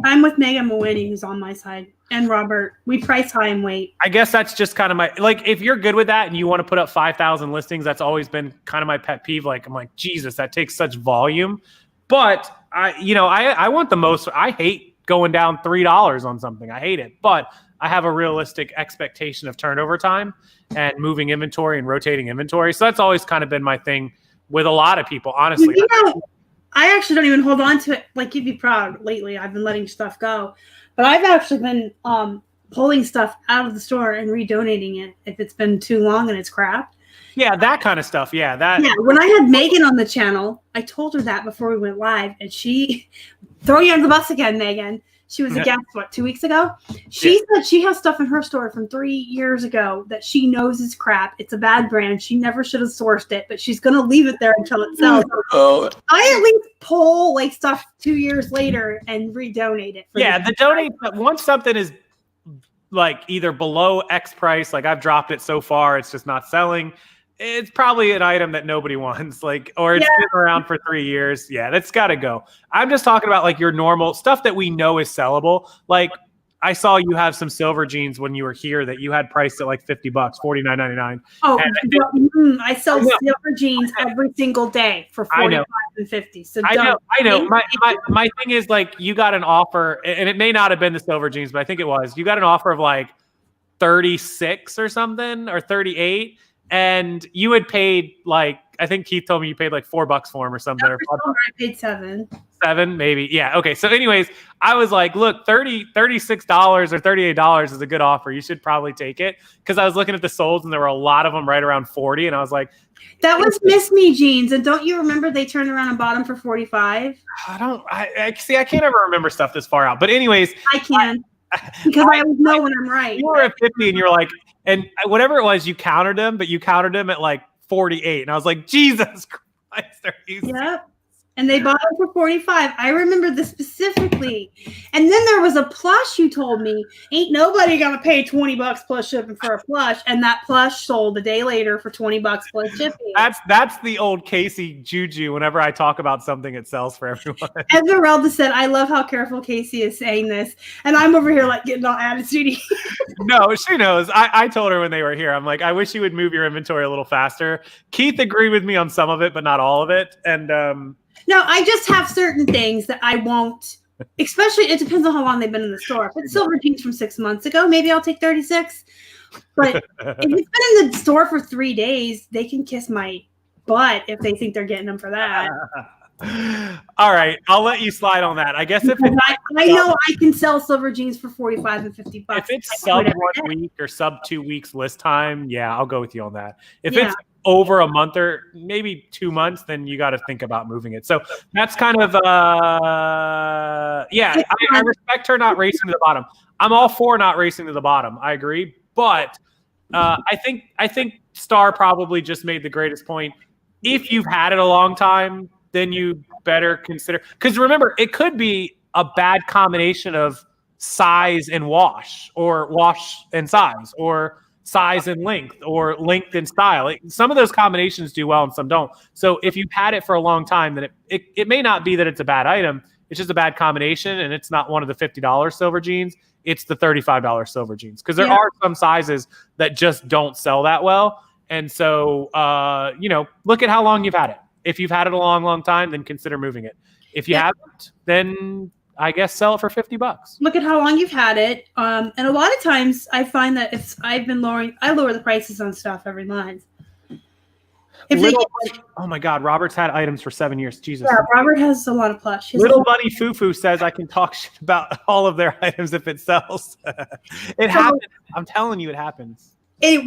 I'm with Megan Mawini, who's on my side, and Robert. We price high and wait. I guess that's just kind of my, like, if you're good with that and you want to put up 5,000 listings, that's always been kind of my pet peeve. Like, I'm like, Jesus, that takes such volume. But I want the most. I hate going down $3 on something. I hate it. But I have a realistic expectation of turnover time and moving inventory and rotating inventory. So that's always kind of been my thing with a lot of people, honestly. I actually don't even hold on to it. Like, you'd be proud. Lately, I've been letting stuff go. But I've actually been pulling stuff out of the store and redonating it if it's been too long and it's crap. Yeah, that kind of stuff. Yeah, when I had Megan on the channel, I told her that before we went live. And she, throw you under the bus again, Megan. She was a guest, 2 weeks ago? She said she has stuff in her store from 3 years ago that she knows is crap. It's a bad brand. She never should have sourced it, but she's going to leave it there until it sells. I at least pull like stuff 2 years later and redonate it. The donate, once something is like either below X price, like I've dropped it so far, it's just not selling. It's probably an item that nobody wants, like, or it's been around for 3 years. Yeah, that's got to go. I'm just talking about like your normal stuff that we know is sellable. Like, I saw you have some silver jeans when you were here that you had priced at like $50, $49.99. Oh, I sell silver jeans every single day for $45 and $50. So I know. My thing is, like, you got an offer, and it may not have been the silver jeans, but I think it was. You got an offer of like 36 or something, or 38. And you had paid, like, I think Keith told me you paid like $4 for him or something. I paid $7. $7, maybe. Yeah. Okay. So anyways, I was like, look, $36 or $38 is a good offer. You should probably take it. Because I was looking at the solds and there were a lot of them right around 40. And I was like, that was Miss Me jeans. And don't you remember they turned around and bought them for 45? I can't ever remember stuff this far out. But anyways. I can. Because I always know when I'm right. You were at 50 and you're like, and whatever it was, you countered them, but you countered them at like 48. And I was like, Jesus Christ. Yep. And they bought them for 45. I remember this specifically. And then there was a plush you told me. Ain't nobody gonna pay $20 plus shipping for a plush. And that plush sold a day later for $20 plus shipping. That's the old Casey juju. Whenever I talk about something, it sells for everyone. Esmeralda said, I love how careful Casey is saying this. And I'm over here like getting all attitude. No, she knows. I told her when they were here, I'm like, I wish you would move your inventory a little faster. Keith agreed with me on some of it, but not all of it. And no, I just have certain things that I won't Especially, it depends on how long they've been in the store. If it's silver jeans from 6 months ago, maybe I'll take 36. But if it's been in the store for 3 days, they can kiss my butt if they think they're getting them for that. All right, I'll let you slide on that. I guess if it's I know I can sell silver jeans for 45 and 50 bucks. If it's sub 1 week or sub 2 weeks list time, yeah, I'll go with you on that. If it's over a month or maybe 2 months, then you got to think about moving it. So that's kind of I respect her not racing to the bottom. I'm all for not racing to the bottom. I agree, but I think Star probably just made the greatest point. If you've had it a long time, then you better consider, because remember, it could be a bad combination of size and wash, or wash and size, or size and length, or length and style. Some of those combinations do well and some don't. So if you've had it for a long time, then it may not be that it's a bad item. It's just a bad combination, and it's not one of the $50 silver jeans. It's the $35 silver jeans, because there are some sizes that just don't sell that well. And so, look at how long you've had it. If you've had it a long, long time, then consider moving it. If you haven't, then I guess sell it for $50. Look at how long you've had it. And a lot of times I find that if I lower the prices on stuff every month. Oh my God, Robert's had items for 7 years. Jesus. Yeah, Robert has a lot of plush. Little Bunny Fufu says I can talk shit about all of their items if it sells. It happens. I'm telling you, it happens.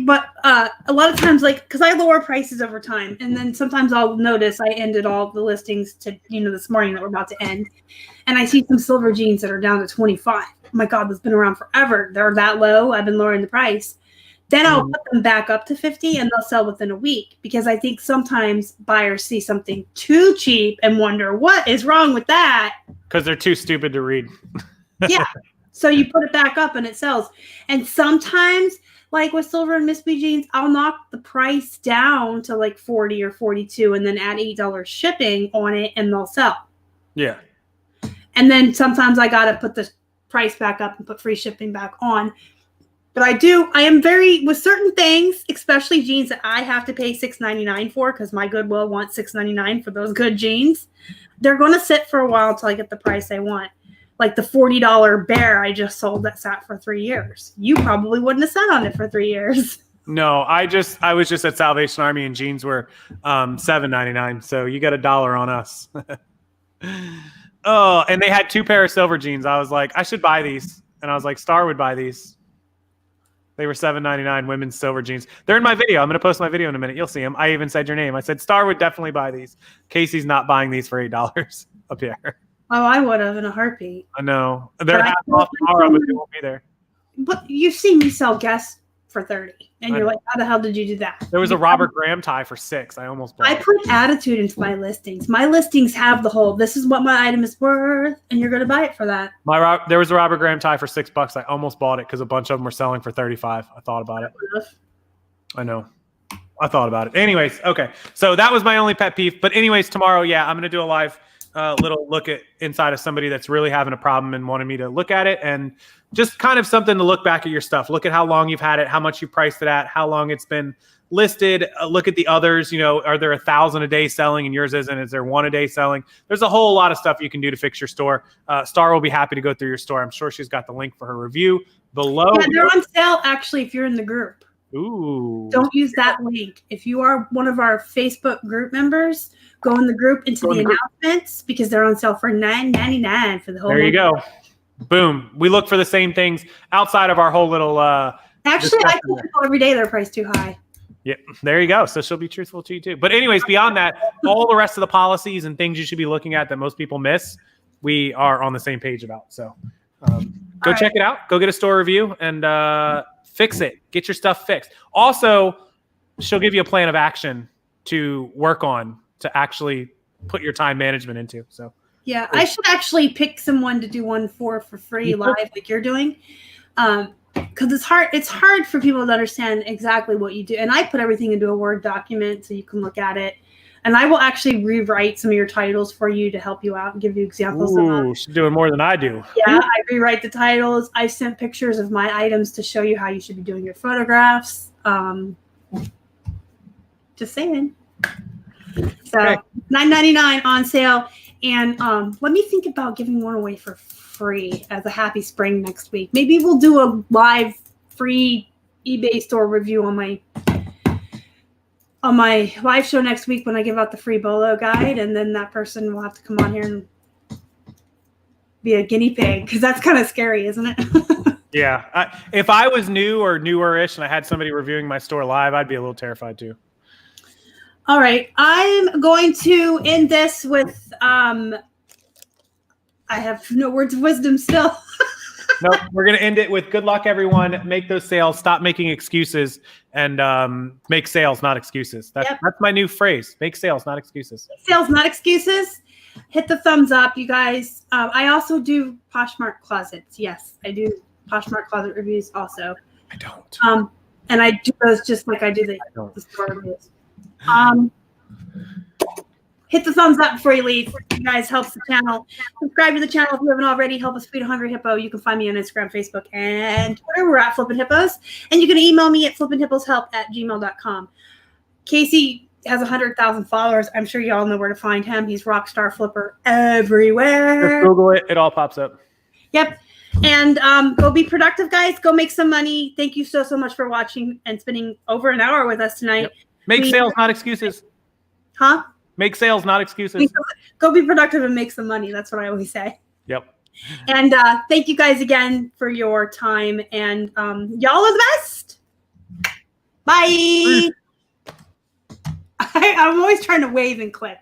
But a lot of times, because I lower prices over time, and then sometimes I'll notice I ended all the listings to, this morning that we're about to end, and I see some silver jeans that are down to 25. Oh my God, that's been around forever. They're that low. I've been lowering the price. Then I'll put them back up to 50, and they'll sell within a week, because I think sometimes buyers see something too cheap and wonder what is wrong with that. Because they're too stupid to read. Yeah. So you put it back up and it sells. And sometimes, like with silver and Miss B jeans, I'll knock the price down to like 40 or 42 and then add $8 shipping on it, and they'll sell. Yeah. And then sometimes I got to put the price back up and put free shipping back on. But I am very, with certain things, especially jeans that I have to pay $6.99 for, because my Goodwill wants $6.99 for those good jeans, they're going to sit for a while until I get the price I want. Like the $40 bear I just sold that sat for 3 years. You probably wouldn't have sat on it for 3 years. No, I was just at Salvation Army, and jeans were $7.99. So you got $1 on us. Oh, and they had 2 pair of silver jeans. I was like, I should buy these. And I was like, Star would buy these. They were $7.99 women's silver jeans. They're in my video. I'm going to post my video in a minute. You'll see them. I even said your name. I said Star would definitely buy these. Casey's not buying these for $8 up here. Oh, I would have in a heartbeat. I know. They're half off tomorrow, but they won't be there. But you see me sell Guess for 30, and you're like, how the hell did you do that? There was a Robert Graham tie for 6. I almost bought it. I put attitude into my listings. My listings have the whole, this is what my item is worth, and you're going to buy it for that. There was a Robert Graham tie for $6. I almost bought it because a bunch of them were selling for 35. I thought about it. I know. I thought about it. Anyways, okay. So that was my only pet peeve. But anyways, tomorrow, I'm going to do a live little look at inside of somebody that's really having a problem and wanted me to look at it, and just kind of something to look back at your stuff. Look at how long you've had it, how much you priced it at, how long it's been listed. Look at the others. Are there 1,000 a day selling and yours isn't? Is there 1 a day selling? There's a whole lot of stuff you can do to fix your store. Star will be happy to go through your store. I'm sure she's got the link for her review below. Yeah, they're on sale actually if you're in the group. Ooh. Don't use that link. If you are one of our Facebook group members, go in the group into the announcements, because they're on sale for $9.99 for the whole. There you go. Boom. We look for the same things outside of our whole little. Actually, I tell people every day they're priced too high. Yep. There you go. So she'll be truthful to you too. But anyways, beyond that, all the rest of the policies and things you should be looking at that most people miss, we are on the same page about. So go check it out. Go get a store review and fix it. Get your stuff fixed. Also, she'll give you a plan of action to work on, to actually put your time management into. So yeah, I should actually pick someone to do one for free live like you're doing. Because it's hard for people to understand exactly what you do. And I put everything into a Word document so you can look at it. And I will actually rewrite some of your titles for you to help you out and give you examples. Ooh, she's doing more than I do. Yeah, I rewrite the titles. I sent pictures of my items to show you how you should be doing your photographs. Just saying. So $9.99 on sale. And let me think about giving one away for free as a happy spring next week. Maybe we'll do a live free eBay store review on my live show next week when I give out the free bolo guide, and then that person will have to come on here and be a guinea pig, because that's kind of scary, isn't it? Yeah. If I was new or newer-ish and I had somebody reviewing my store live, I'd be a little terrified too. All right. I'm going to end this with I have no words of wisdom still. Nope, we're going to end it with good luck, everyone. Make those sales. Stop making excuses, and make sales, not excuses. That's my new phrase. Make sales, not excuses. Sales, not excuses. Hit the thumbs up, you guys. I also do Poshmark closets. Yes, I do Poshmark closet reviews also. I don't. And I do those just like I do the store reviews. Hit the thumbs up before you leave. You guys helps the channel. Subscribe to the channel if you haven't already. Help us feed a hungry hippo. You can find me on Instagram, Facebook, and Twitter. We're at Flippin' Hippos. And you can email me at flippinhipposhelp@gmail.com. Casey has 100,000 followers. I'm sure you all know where to find him. He's Rockstarflipper everywhere. Just Google it. It all pops up. Yep. And go be productive, guys. Go make some money. Thank you so much for watching and spending over an hour with us tonight. Yep. Make sales, not excuses. Huh? Make sales, not excuses. Go be productive and make some money. That's what I always say. Yep. And thank you guys again for your time. And y'all are the best. Bye. I'm always trying to wave and click.